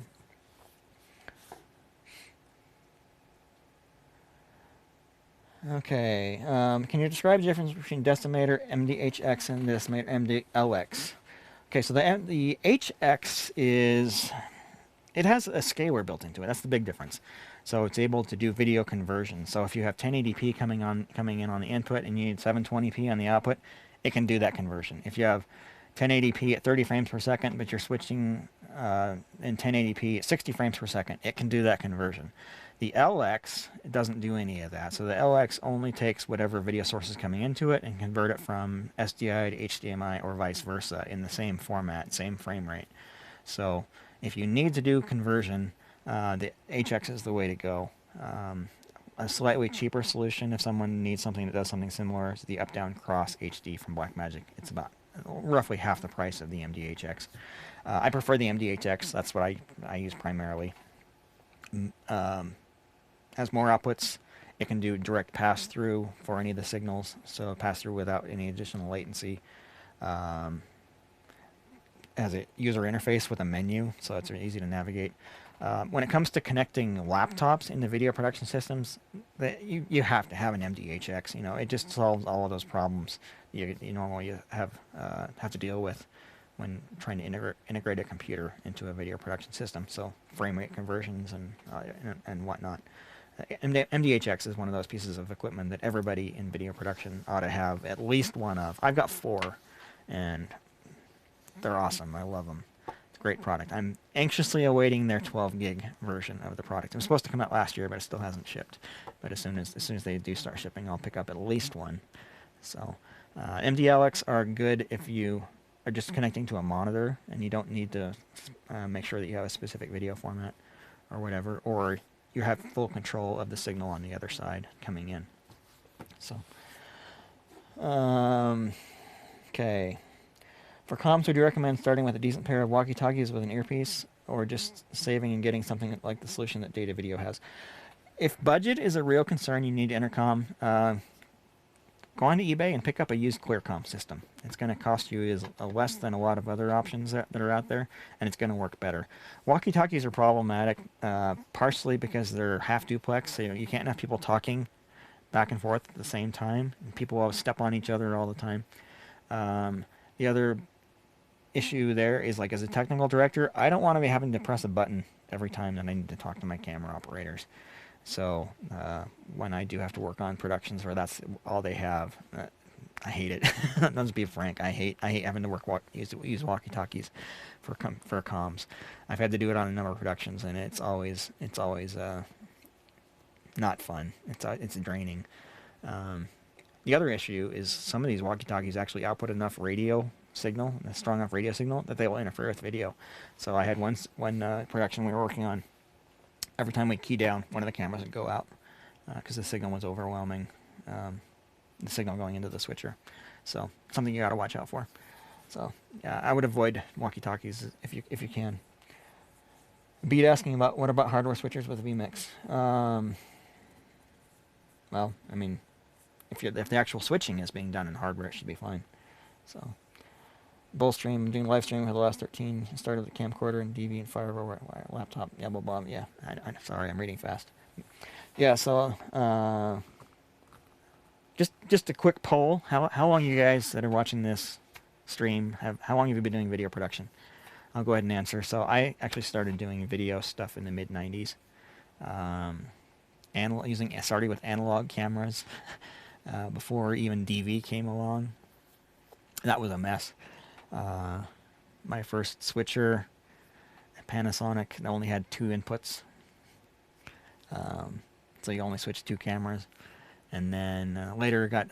Okay, can you describe the difference between Decimator MDHX and Decimator MDLX? Okay, so the HX it has a scaler built into it. That's the big difference. So it's able to do video conversion. So if you have 1080p coming in on the input and you need 720p on the output, it can do that conversion. If you have 1080p at 30 frames per second, but you're switching in 1080p at 60 frames per second, it can do that conversion. The LX doesn't do any of that. So the LX only takes whatever video source is coming into it and convert it from SDI to HDMI or vice versa in the same format, same frame rate. So if you need to do conversion, the HX is the way to go. A slightly cheaper solution, if someone needs something that does something similar, is the up-down cross HD from Blackmagic. It's about roughly half the price of the MDHX. I prefer the MDHX. That's what I use primarily. Has more outputs. It can do direct pass-through for any of the signals, so pass-through without any additional latency. Has a user interface with a menu, so it's easy to navigate. When it comes to connecting laptops into video production systems, you have to have an MDHX. It just solves all of those problems you normally have to deal with when trying to integrate a computer into a video production system. So frame rate conversions and whatnot. MDHX is one of those pieces of equipment that everybody in video production ought to have at least one of. I've got 4, and they're awesome. I love them. It's a great product. I'm anxiously awaiting their 12 gig version of the product. It was supposed to come out last year, but it still hasn't shipped. But as soon as they do start shipping, I'll pick up at least one. So MDLX are good if you are just connecting to a monitor and you don't need to make sure that you have a specific video format or whatever, or you have full control of the signal on the other side coming in. So, okay. For comms, would you recommend starting with a decent pair of walkie-talkies with an earpiece, or just saving and getting something like the solution that Data Video has? If budget is a real concern, you need Intercom. Go on to eBay and pick up a used Clearcom system. It's going to cost you less than a lot of other options that are out there, and it's going to work better. Walkie-talkies are problematic, partially because they're half duplex, so you can't have people talking back and forth at the same time. People always step on each other all the time. The other issue there is, like, as a technical director, I don't want to be having to press a button every time that I need to talk to my camera operators. So when I do have to work on productions where that's all they have, I hate it. Let's be frank. I hate having to use walkie-talkies for comms. I've had to do it on a number of productions, and it's always not fun. It's draining. The other issue is some of these walkie-talkies actually output enough radio signal, a strong enough radio signal, that they will interfere with video. So I had one production we were working on. Every time we key down, one of the cameras would go out because the signal was overwhelming the signal going into the switcher. So something you got to watch out for. So yeah, I would avoid walkie-talkies if you can. Beat asking about what about hardware switchers with vMix? Well, I mean, if the actual switching is being done in hardware, it should be fine. So, bull stream, doing live streaming for the last 13. Started the camcorder and DV and firewire laptop. Yeah, blah blah. Yeah, sorry, I'm reading fast. Yeah, so just a quick poll. How long you guys that are watching this stream how long have you been doing video production? I'll go ahead and answer. So I actually started doing video stuff in the mid 90s. Started with analog cameras before even DV came along. That was a mess. My first switcher, Panasonic, only had 2 inputs. So you only switched 2 cameras. And then later got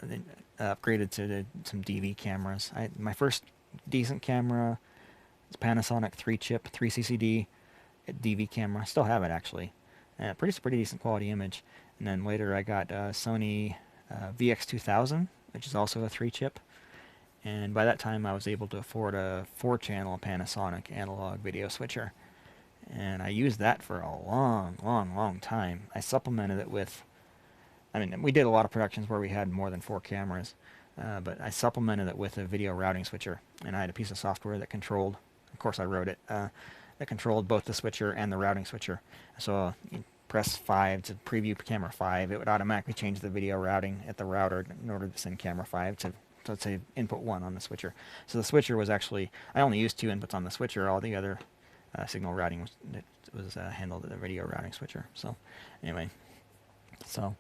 upgraded to some DV cameras. My first decent camera was Panasonic 3-chip, 3CCD DV camera. I still have it, actually. Pretty decent quality image. And then later I got Sony VX2000, which is also a 3-chip. And by that time I was able to afford a 4-channel Panasonic analog video switcher. And I used that for a long time. I supplemented it with, I mean, we did a lot of productions where we had more than 4 cameras, but I supplemented it with a video routing switcher. And I had a piece of software that controlled, of course I wrote it, that controlled both the switcher and the routing switcher. So you press 5 to preview camera 5, it would automatically change the video routing at the router in order to send camera 5 to, let's say, input 1 on the switcher. So the switcher was actually, I only used 2 inputs on the switcher. All the other signal routing was handled at the video routing switcher. So anyway, so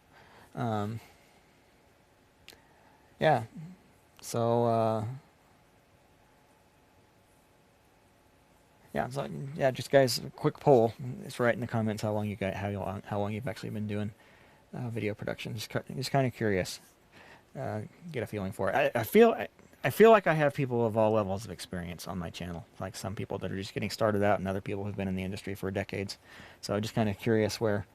yeah, so just guys, a quick poll. Just write in the comments how long you've actually been doing video production. Just kind of curious. Get a feeling for it. I feel like I have people of all levels of experience on my channel. Like some people that are just getting started out, and other people who've been in the industry for decades. So I'm just kind of curious where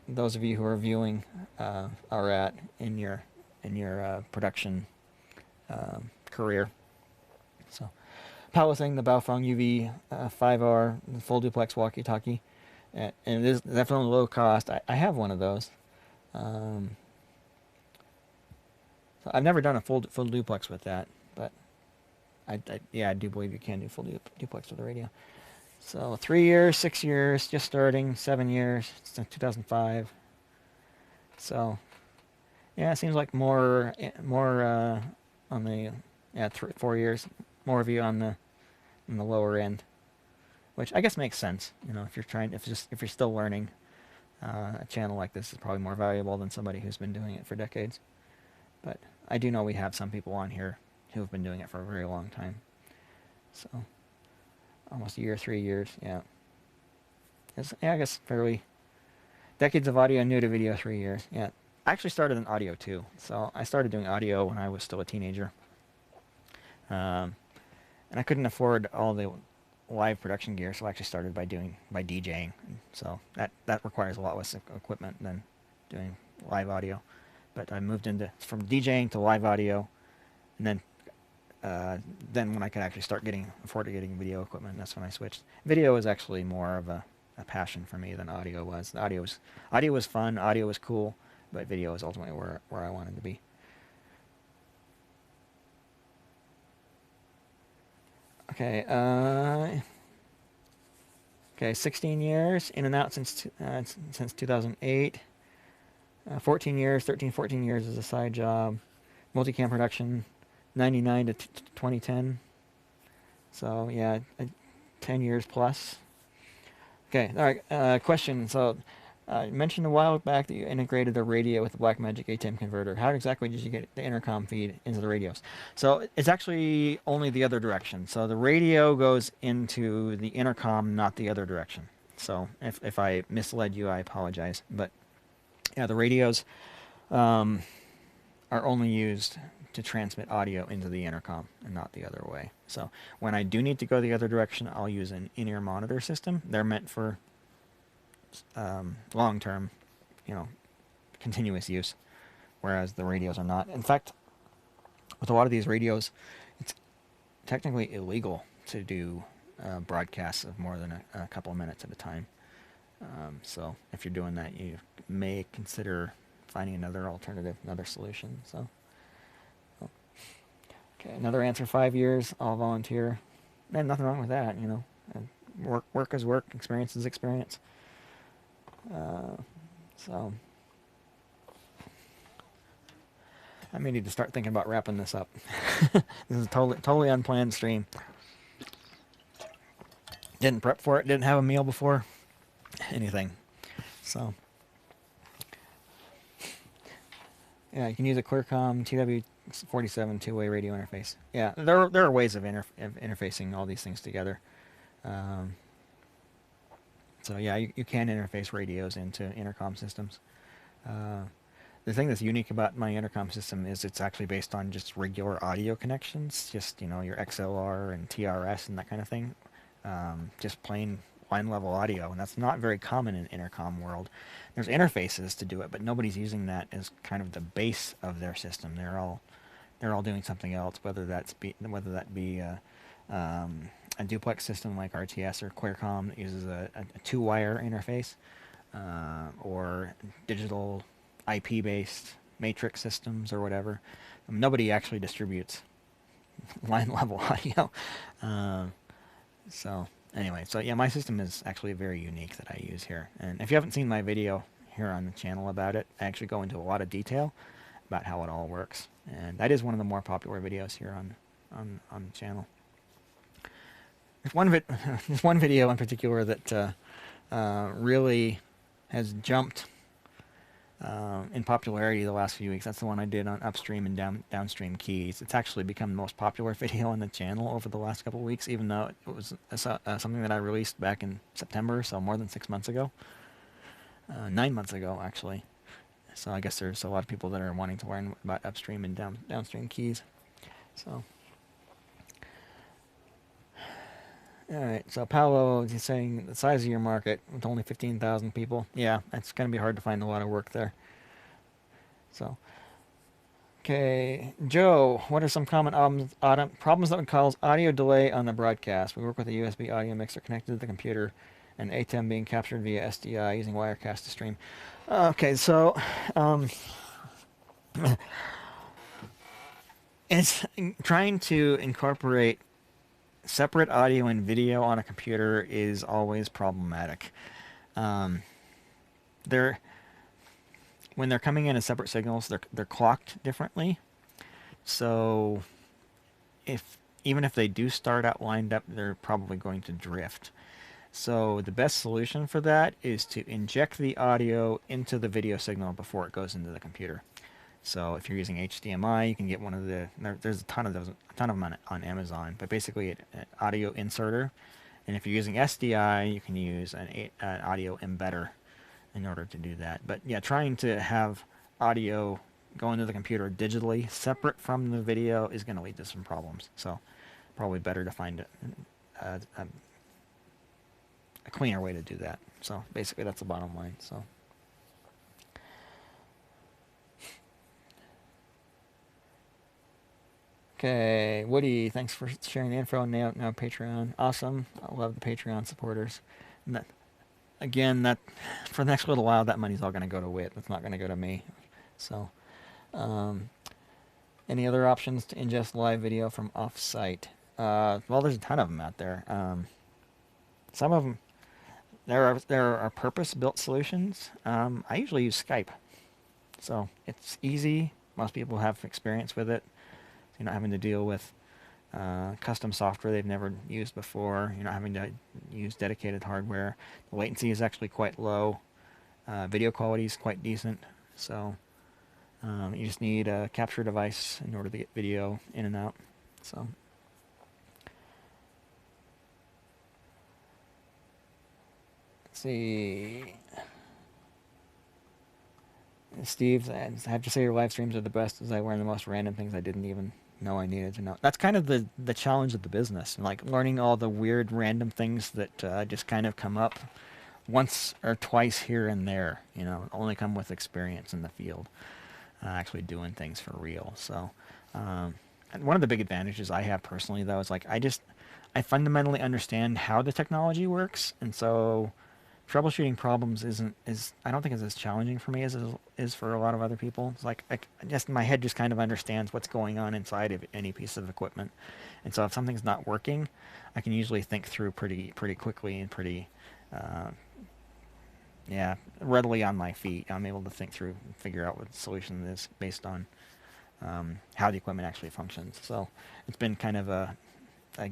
those of you who are viewing are at in your production career. So, Powell was saying the Baofeng UV 5R full duplex walkie-talkie, and it is definitely low cost. I have one of those. So I've never done a full duplex with that, but I do believe you can do full duplex with a radio. So 3 years, 6 years, just starting, 7 years since 2005. So yeah, it seems like more on the 4 years, more of you on the lower end, which I guess makes sense. You know, if you're still learning, a channel like this is probably more valuable than somebody who's been doing it for decades. But I do know we have some people on here who have been doing it for a very long time. So almost a year, 3 years, yeah. I guess fairly decades of audio, new to video, 3 years. Yeah, I actually started in audio too. So I started doing audio when I was still a teenager, and I couldn't afford all the live production gear, so I actually started by DJing. So that requires a lot less equipment than doing live audio. But I moved from DJing to live audio, and then when I could actually afford getting video equipment, that's when I switched. Video was actually more of a passion for me than audio was. Audio was fun, audio was cool, but video was ultimately where I wanted to be. Okay, 16 years, in and out since 2008. 14 years as a side job. Multicam production, 99 to 2010. So yeah, 10 years plus. Okay, all right. Question. So you mentioned a while back that you integrated a radio with the Blackmagic ATEM converter. How exactly did you get the intercom feed into the radios? So it's actually only the other direction. So the radio goes into the intercom, not the other direction. So if I misled you, I apologize. But yeah, the radios are only used to transmit audio into the intercom and not the other way. So when I do need to go the other direction, I'll use an in-ear monitor system. They're meant for long-term, continuous use. whereas the radios are not. In fact, with a lot of these radios, it's technically illegal to do broadcasts of more than a couple of minutes at a time. So if you're doing that, you may consider finding another alternative, another solution. So, okay, another answer: 5 years, all volunteer. And nothing wrong with that, you know. Work is work, experience is experience. So I may need to start thinking about wrapping this up. This is a totally unplanned stream. Didn't prep for it, didn't have a meal before, anything. So yeah, you can use a Clearcom TW47 two-way radio interface. Yeah, there are ways of interfacing all these things together. So yeah, you can interface radios into intercom systems. The thing that's unique about my intercom system is it's actually based on just regular audio connections, just, you know, your XLR and TRS and that kind of thing. Just plain line level audio, and that's not very common in intercom world. There's interfaces to do it, but nobody's using that as kind of the base of their system. They're all doing something else, whether that be a duplex system like RTS or Clearcom that uses a two-wire interface, or digital IP-based matrix systems or whatever. Nobody actually distributes line-level audio. So anyway, so yeah, my system is actually very unique that I use here. And if you haven't seen my video here on the channel about it, I actually go into a lot of detail about how it all works. And that is one of the more popular videos here on the channel. There's one video in particular that really has jumped in popularity the last few weeks. That's the one I did on upstream and downstream keys. It's actually become the most popular video on the channel over the last couple of weeks, even though it was something that I released back in September, so more than 6 months ago. 9 months ago, actually. So I guess there's a lot of people that are wanting to learn about upstream and downstream keys. So, all right. So Paolo is saying the size of your market with only 15,000 people. Yeah, it's going to be hard to find a lot of work there. So, okay, Joe, what are some common problems that would cause audio delay on the broadcast? We work with a USB audio mixer connected to the computer, and ATEM being captured via SDI using Wirecast to stream. Okay, so it's trying to incorporate separate audio and video on a computer is always problematic. When they're coming in as separate signals, they're clocked differently. So even if they do start out lined up, they're probably going to drift. So the best solution for that is to inject the audio into the video signal before it goes into the computer. So if you're using HDMI, you can get one of there's a ton of them on Amazon, but basically an audio inserter. And if you're using SDI, you can use an audio embedder in order to do that. But yeah, trying to have audio go into the computer digitally separate from the video is going to lead to some problems. So probably better to find a cleaner way to do that. So basically that's the bottom line. So okay, Woody, thanks for sharing the info. Now Patreon, awesome. I love the Patreon supporters. And that, again, that for the next little while, that money's all going to go to WIT. That's not going to go to me. So, any other options to ingest live video from off-site? Well, there's a ton of them out there. Some of them, there are purpose-built solutions. I usually use Skype, so it's easy. Most people have experience with it. You're not having to deal with custom software they've never used before. You're not having to use dedicated hardware. The latency is actually quite low. Video quality is quite decent. So you just need a capture device in order to get video in and out. So let's see. Steve, I have to say your live streams are the best as I learn the most random things I didn't even know I needed to know. That's kind of the challenge of the business, like learning all the weird random things that just kind of come up once or twice here and there, only come with experience in the field. actually doing things for real. So and one of the big advantages I have personally, though, is like I fundamentally understand how the technology works, and so troubleshooting problems I don't think is as challenging for me as it is for a lot of other people. It's like I just my head just kind of understands what's going on inside of any piece of equipment, and so if something's not working, I can usually think through pretty quickly and pretty readily on my feet. I'm able to think through and figure out what the solution is based on how the equipment actually functions. So it's been kind of a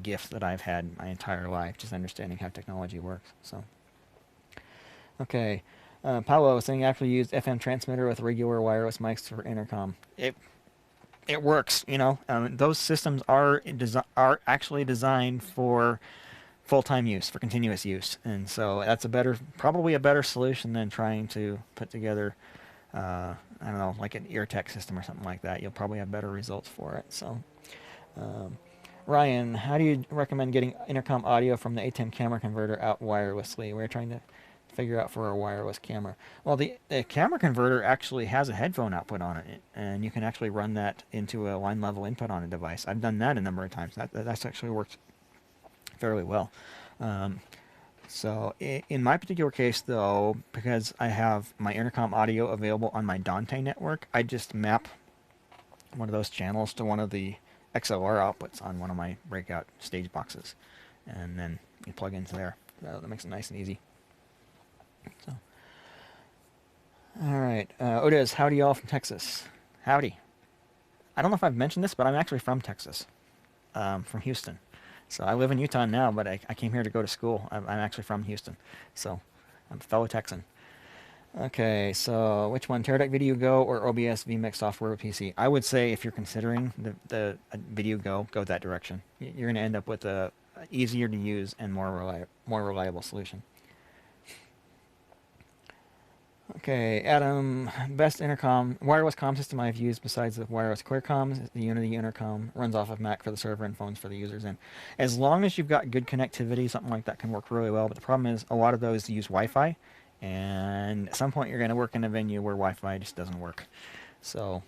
gift that I've had my entire life, just understanding how technology works. So. Okay, Paolo saying actually used FM transmitter with regular wireless mics for intercom. It works, you know. Those systems are actually designed for full-time use, for continuous use, and so that's probably a better solution than trying to put together, I don't know, like an Eartech system or something like that. You'll probably have better results for it. So, Ryan, how do you recommend getting intercom audio from the ATEM camera converter out wirelessly? We're trying to figure out for a wireless camera. Well, the camera converter actually has a headphone output on it, and you can actually run that into a line level input on a device. I've done that a number of times. That's actually worked fairly well. So in my particular case, though, because I have my intercom audio available on my Dante network, I just map one of those channels to one of the XLR outputs on one of my breakout stage boxes, and then you plug into there. That makes it nice and easy. So, all right, Nodejs, howdy y'all from Texas. Howdy. I don't know if I've mentioned this, but I'm actually from Texas, from Houston. So I live in Utah now, but I came here to go to school. I'm actually from Houston, so I'm a fellow Texan. Okay, so which one, Teradek Video Go or OBS vMix software with PC? I would say if you're considering the Video Go, go that direction. You're going to end up with a easier to use and more reliable solution. Okay, Adam, best wireless comm system I've used besides the wireless QuirComs is the Unity Intercom. Runs off of Mac for the server and phones for the users. And as long as you've got good connectivity, something like that can work really well. But the problem is a lot of those use Wi-Fi, and at some point you're going to work in a venue where Wi-Fi just doesn't work. So,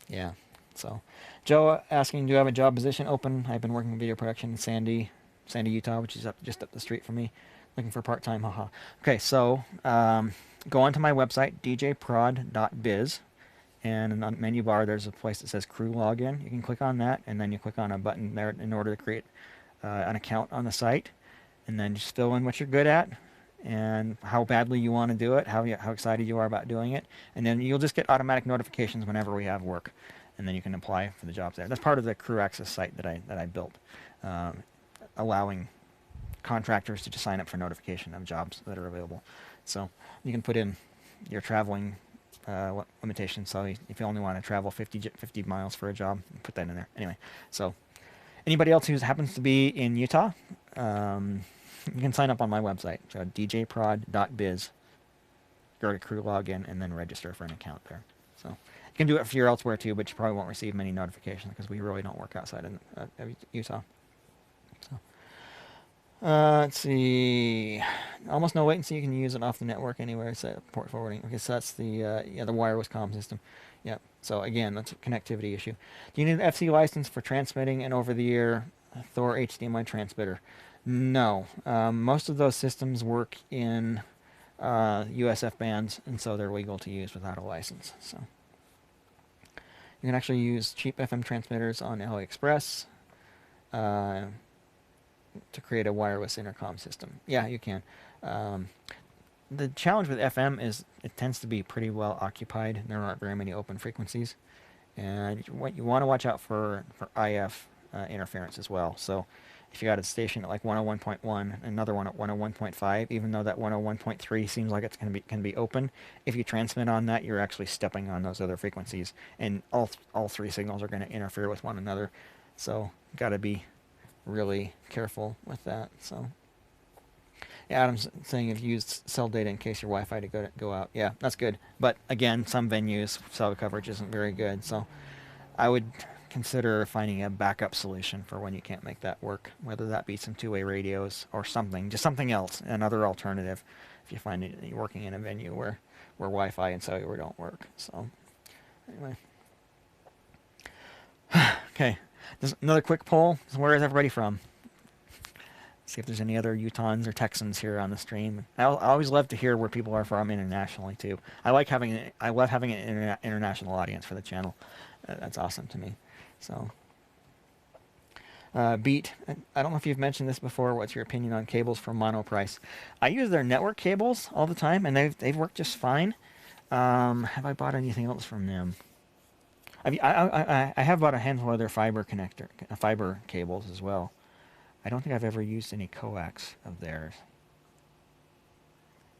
yeah. So, Joe asking, do you have a job position open? I've been working in video production in Sandy, Utah, which is just up the street from me. Looking for part-time, haha. Okay, so go onto my website, djprod.biz, and in the menu bar there's a place that says crew login. You can click on that, and then you click on a button there in order to create an account on the site, and then just fill in what you're good at and how badly you want to do it, how excited you are about doing it, and then you'll just get automatic notifications whenever we have work, and then you can apply for the jobs there. That's part of the Crew Access site that I built, allowing contractors to just sign up for notification of jobs that are available. So you can put in your traveling limitations. So if you only want to travel 50 miles for a job, put that in there. Anyway, so anybody else who happens to be in Utah, you can sign up on my website. So djprod.biz, go to crew login, and then register for an account there. So you can do it for your elsewhere too, but you probably won't receive many notifications because we really don't work outside of Utah. So. Let's see. Almost no latency. You can use it off the network anywhere. So port forwarding. Okay, so that's the wireless comm system. Yep. So again, that's a connectivity issue. Do you need an FC license for transmitting an over-the-air Thor HDMI transmitter? No. Most of those systems work in USF bands, and so they're legal to use without a license. So you can actually use cheap FM transmitters on AliExpress to create a wireless intercom system. Yeah, you can. The challenge with FM is it tends to be pretty well occupied. There aren't very many open frequencies. And what you want to watch out for IF interference as well. So if you got a station at like 101.1, another one at 101.5, even though that 101.3 seems like it's can be open, if you transmit on that, you're actually stepping on those other frequencies, and all three signals are going to interfere with one another. So got to be really careful with that. So yeah, Adam's saying if you used cell data in case your Wi-Fi to go out. Yeah, that's good. But again, some venues cell coverage isn't very good, so I would consider finding a backup solution for when you can't make that work, whether that be some two-way radios or something, just something else, another alternative if you find it you're working in a venue where Wi-Fi and cellular don't work. So Anyway. Okay, just another quick poll. Where is everybody from? See if there's any other Utahns or Texans here on the stream. I always love to hear where people are from internationally too. I love having an international audience for the channel. That's awesome to me. So, Beat, I don't know if you've mentioned this before. What's your opinion on cables from Monoprice? I use their network cables all the time, and they've worked just fine. Have I bought anything else from them? I have bought a handful of their fiber cables as well. I don't think I've ever used any coax of theirs.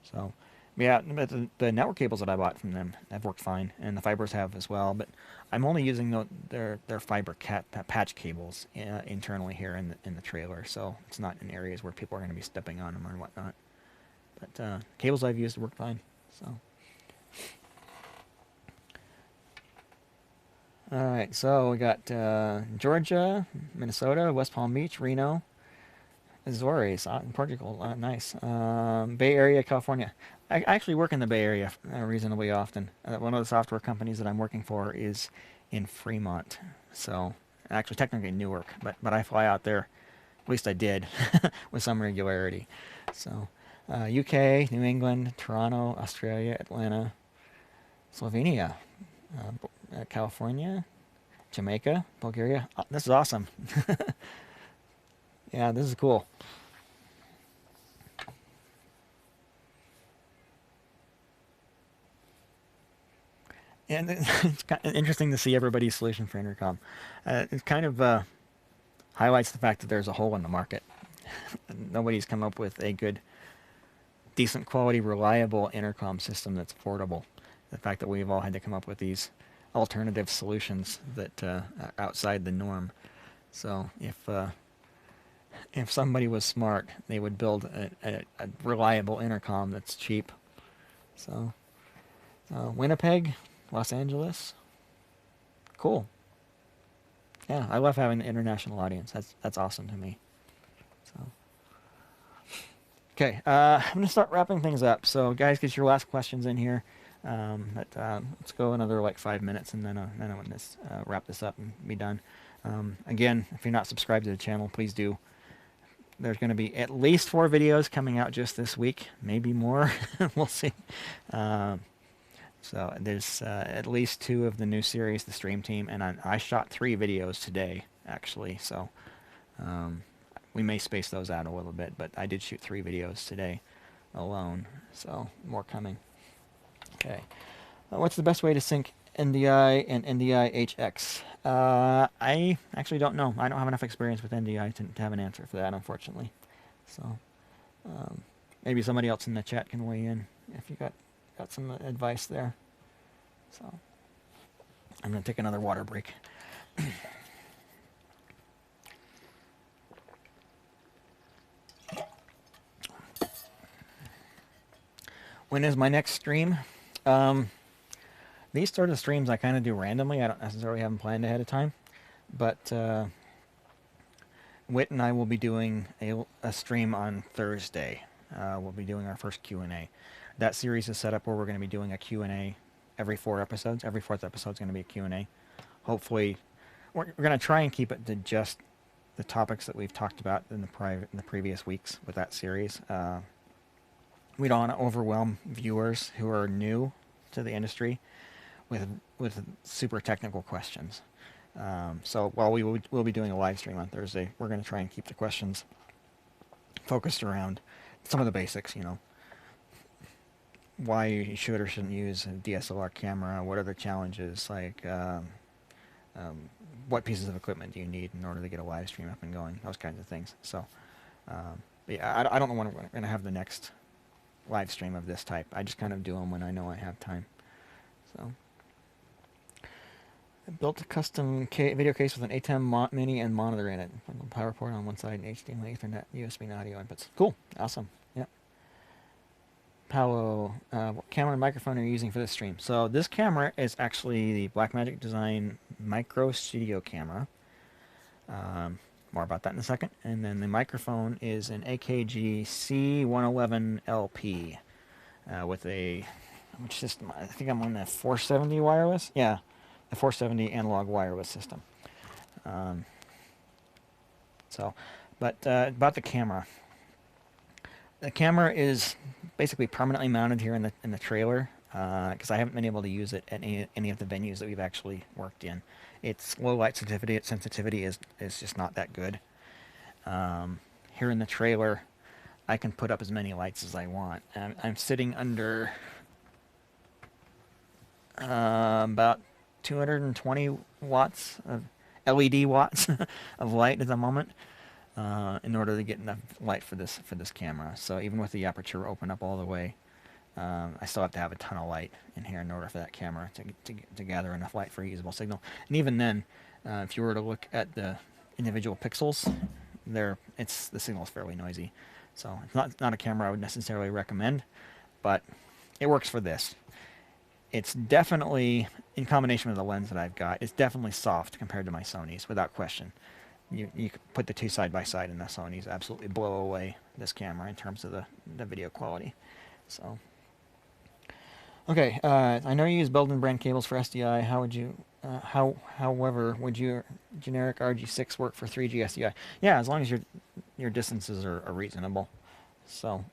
So, yeah, but the network cables that I bought from them have worked fine, and the fibers have as well. But I'm only using their fiber patch cables internally here in the trailer, so it's not in areas where people are going to be stepping on them or whatnot. But cables I've used work fine. So. All right, so we got Georgia, Minnesota, West Palm Beach, Reno, Azores, in Portugal. Nice. Bay Area, California. I actually work in the Bay Area reasonably often. One of the software companies that I'm working for is in Fremont. So, actually, technically Newark, but I fly out there. At least I did, with some regularity. So, UK, New England, Toronto, Australia, Atlanta, Slovenia. California, Jamaica, Bulgaria. Oh, this is awesome. Yeah, this is cool. And it's kind of interesting to see everybody's solution for intercom. It kind of highlights the fact that there's a hole in the market. Nobody's come up with a good, decent quality, reliable intercom system that's affordable. The fact that we've all had to come up with these alternative solutions that are outside the norm. So if somebody was smart, they would build a reliable intercom that's cheap. So Winnipeg, Los Angeles, cool. Yeah, I love having the international audience. That's awesome to me. So okay, I'm gonna start wrapping things up. So guys, get your last questions in here. Let's go another like 5 minutes, and then I want to wrap this up and be done. Again, if you're not subscribed to the channel, please do. There's going to be at least 4 videos coming out just this week, maybe more. We'll see. So there's at least 2 of the new series, the Stream Team, and I shot 3 videos today, actually. So we may space those out a little bit, but I did shoot 3 videos today alone, so more coming. Okay, what's the best way to sync NDI and NDI HX? I actually don't know. I don't have enough experience with NDI to have an answer for that, unfortunately. So maybe somebody else in the chat can weigh in if you got some advice there. So I'm going to take another water break. When is my next stream? These sort of streams I kind of do randomly. I don't necessarily have them planned ahead of time. But Whit and I will be doing a stream on Thursday. We'll be doing our first Q&A. That series is set up where we're going to be doing a Q&A every 4 episodes. Every 4th episode is going to be a Q&A. Hopefully, we're going to try and keep it to just the topics that we've talked about in the previous weeks with that series. We don't want to overwhelm viewers who are new to the industry with super technical questions. So while we'll be doing a live stream on Thursday, we're going to try and keep the questions focused around some of the basics, why you should or shouldn't use a DSLR camera, what are the challenges, like what pieces of equipment do you need in order to get a live stream up and going, those kinds of things. So yeah, I don't know when we're going to have the next live stream of this type. I just kind of do them when I know I have time. So I built a custom video case with an ATEM mini and monitor in it. Power port on one side and HDMI, Ethernet, USB and audio inputs. Cool. Awesome. Yep. Paolo, what camera and microphone are you using for this stream? So this camera is actually the Blackmagic Design Micro Studio camera. More about that in a second. And then the microphone is an AKG C111 LP with a, which system? I think I'm on the 470 wireless. Yeah, the 470 analog wireless system. But about the camera. The camera is basically permanently mounted here in the trailer because I haven't been able to use it at any of the venues that we've actually worked in. Its low light sensitivity is just not that good. Here in the trailer, I can put up as many lights as I want. I'm sitting under about 220 watts of LED watts of light at the moment. In order to get enough light for this camera. So even with the aperture open up all the way, I still have to have a ton of light in here in order for that camera to gather enough light for a usable signal. And even then, if you were to look at the individual pixels, the signal is fairly noisy. So it's not a camera I would necessarily recommend, but it works for this. It's definitely, in combination with the lens that I've got, it's definitely soft compared to my Sony's, without question. You could put the two side by side, and the Sony's absolutely blow away this camera in terms of the video quality. So, okay, I know you use Belden brand cables for SDI. How would you, however, would your generic RG6 work for 3G SDI? Yeah, as long as your distances are reasonable. So,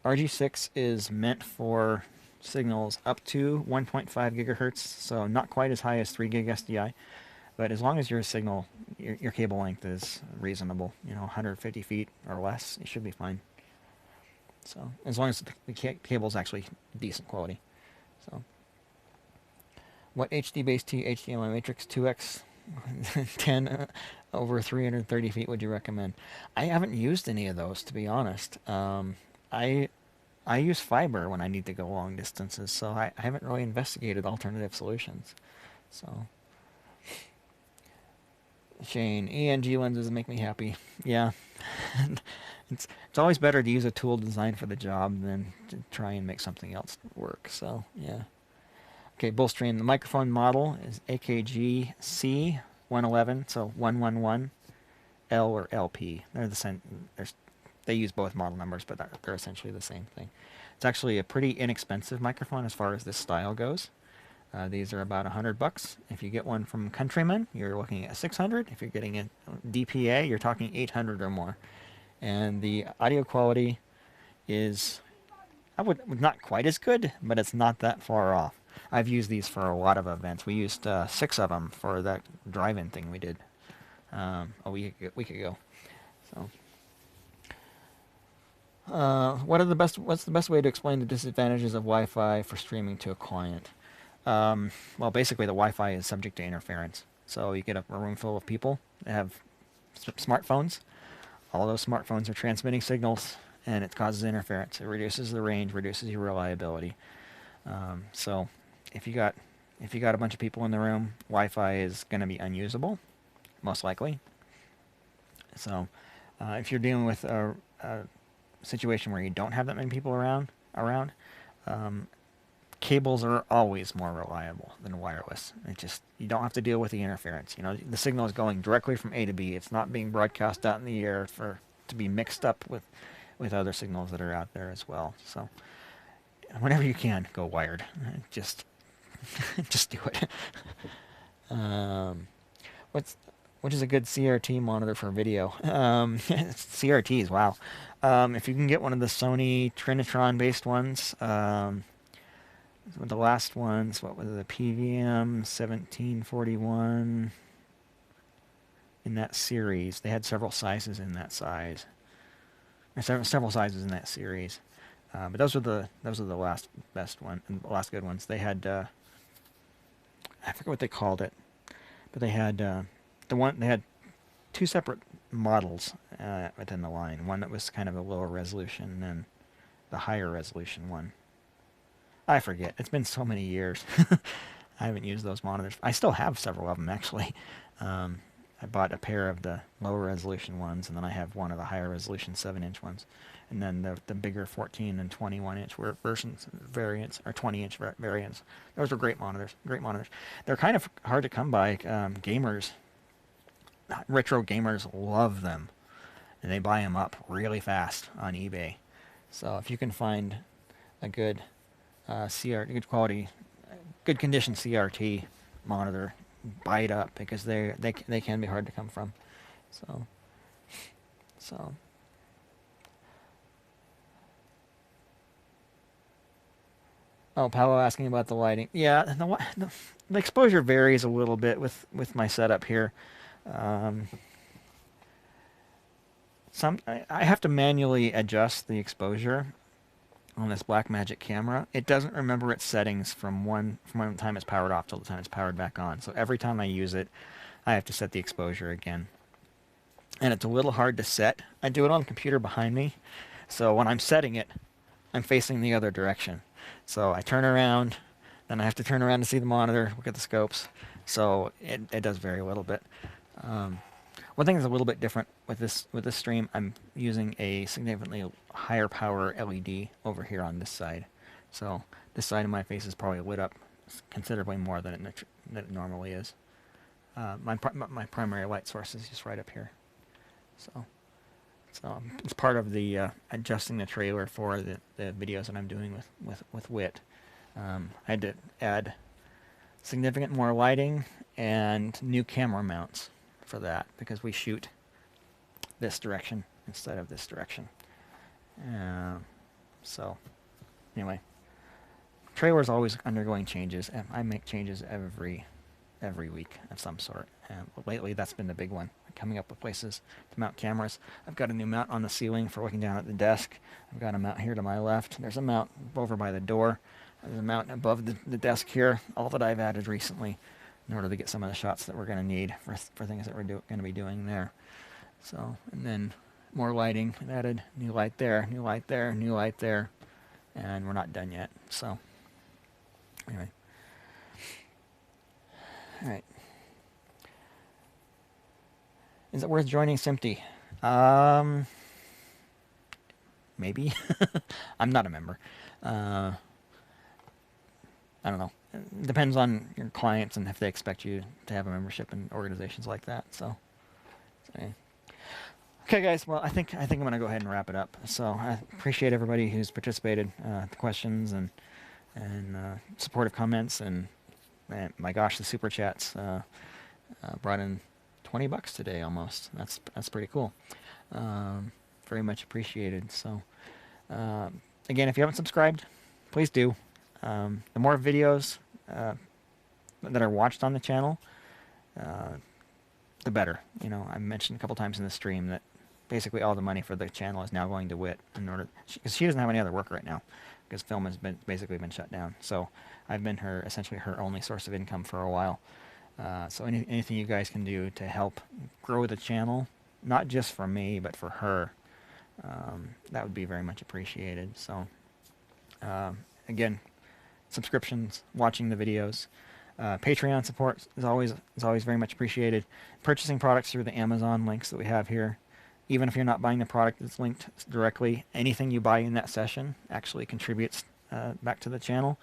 RG6 is meant for signals up to 1.5 gigahertz, so not quite as high as 3 gig SDI. But as long as your signal, your cable length is reasonable, 150 feet or less, it should be fine. So as long as the cable is actually decent quality. So what HD-based HDMI matrix 2x 10 over 330 feet would you recommend? I haven't used any of those, to be honest. I use fiber when I need to go long distances, so I haven't really investigated alternative solutions. So. Shane, ENG lenses make me happy. Yeah. it's always better to use a tool designed for the job than to try and make something else work. So, yeah. Okay, Bullstream. The microphone model is AKG C111, so 111 L or LP. They're the same. They use both model numbers, but they're essentially the same thing. It's actually a pretty inexpensive microphone as far as this style goes. These are about $100. If you get one from Countryman, you're looking at $600. If you're getting a DPA, you're talking $800 or more. And the audio quality is, not quite as good, but it's not that far off. I've used these for a lot of events. We used 6 of them for that drive-in thing we did a week ago. So, what's the best way to explain the disadvantages of Wi-Fi for streaming to a client? Well, basically the Wi-Fi is subject to interference. So you get a room full of people that have smartphones. All those smartphones are transmitting signals, and it causes interference. It reduces the range, reduces your reliability. So if you got a bunch of people in the room, Wi-Fi is going to be unusable, most likely. So if you're dealing with a situation where you don't have that many people around, cables are always more reliable than wireless. You don't have to deal with the interference. The signal is going directly from A to B. It's not being broadcast out in the air to be mixed up with other signals that are out there as well. So whenever you can, go wired. Just do it. Which is a good CRT monitor for video? CRTs, wow. If you can get one of the Sony Trinitron-based ones, the last ones, what was it, the PVM 1741 in that series. They had several sizes in that size. Or several sizes in that series. But those were the last best one, and the last good ones. They had I forget what they called it, but they had they had 2 separate models within the line. One that was kind of a lower resolution and the higher resolution one. I forget. It's been so many years. I haven't used those monitors. I still have several of them, actually. I bought a pair of the lower resolution ones, and then I have one of the higher resolution 7-inch ones. And then the bigger 14 and 21-inch variants, or 20-inch variants. Those are great monitors. Great monitors. They're kind of hard to come by. Gamers, retro gamers love them. And they buy them up really fast on eBay. So if you can find a good good quality good condition CRT monitor, buy it up because they can be hard to come from. So. Oh, Paolo asking about the lighting. Yeah, the exposure varies a little bit with my setup here. I have to manually adjust the exposure on this Blackmagic camera. It doesn't remember its settings from when the time it's powered off till the time it's powered back on. So every time I use it, I have to set the exposure again. And it's a little hard to set. I do it on the computer behind me. So when I'm setting it, I'm facing the other direction. So I turn around, then I have to turn around to see the monitor, look at the scopes. So it does vary a little bit. One thing that's a little bit different with this stream, I'm using a significantly higher power LED over here on this side. So this side of my face is probably lit up considerably more than it normally is. My primary light source is just right up here. So it's part of the adjusting the trailer for the videos that I'm doing with WIT. I had to add significant more lighting and new camera mounts for that because we shoot this direction instead of this direction. So anyway, trailer is always undergoing changes. I make changes every week of some sort. Lately, that's been the big one. Coming up with places to mount cameras. I've got a new mount on the ceiling for looking down at the desk. I've got a mount here to my left. There's a mount over by the door. There's a mount above the desk here. All that I've added recently in order to get some of the shots that we're going to need for things that we're going to be doing there. So, and then more lighting. I've added new light there, new light there, new light there, and we're not done yet. So, anyway. All right. Is it worth joining SMPTE? Maybe. I'm not a member. I don't know. It depends on your clients and if they expect you to have a membership in organizations like that. So, okay, guys. Well, I think I'm going to go ahead and wrap it up. So I appreciate everybody who's participated, the questions and supportive comments, and my gosh, the super chats brought in $20 today almost. That's pretty cool. Very much appreciated. So again, if you haven't subscribed, please do. The more videos that are watched on the channel, the better. You know, I mentioned a couple times in the stream that basically all the money for the channel is now going to WIT in order, because she doesn't have any other work right now because film has basically been shut down. So I've been essentially her only source of income for a while. So anything you guys can do to help grow the channel, not just for me, but for her, that would be very much appreciated. So again, subscriptions, watching the videos, Patreon support is always very much appreciated. Purchasing products through the Amazon links that we have here, even if you're not buying the product that's linked directly, anything you buy in that session actually contributes back to the channel.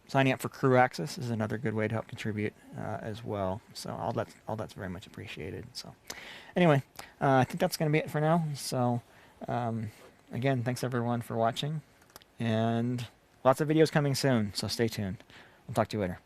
Signing up for crew access is another good way to help contribute as well. So all that's very much appreciated. So anyway, I think that's going to be it for now. So again, thanks everyone for watching, and lots of videos coming soon. So stay tuned. We'll talk to you later.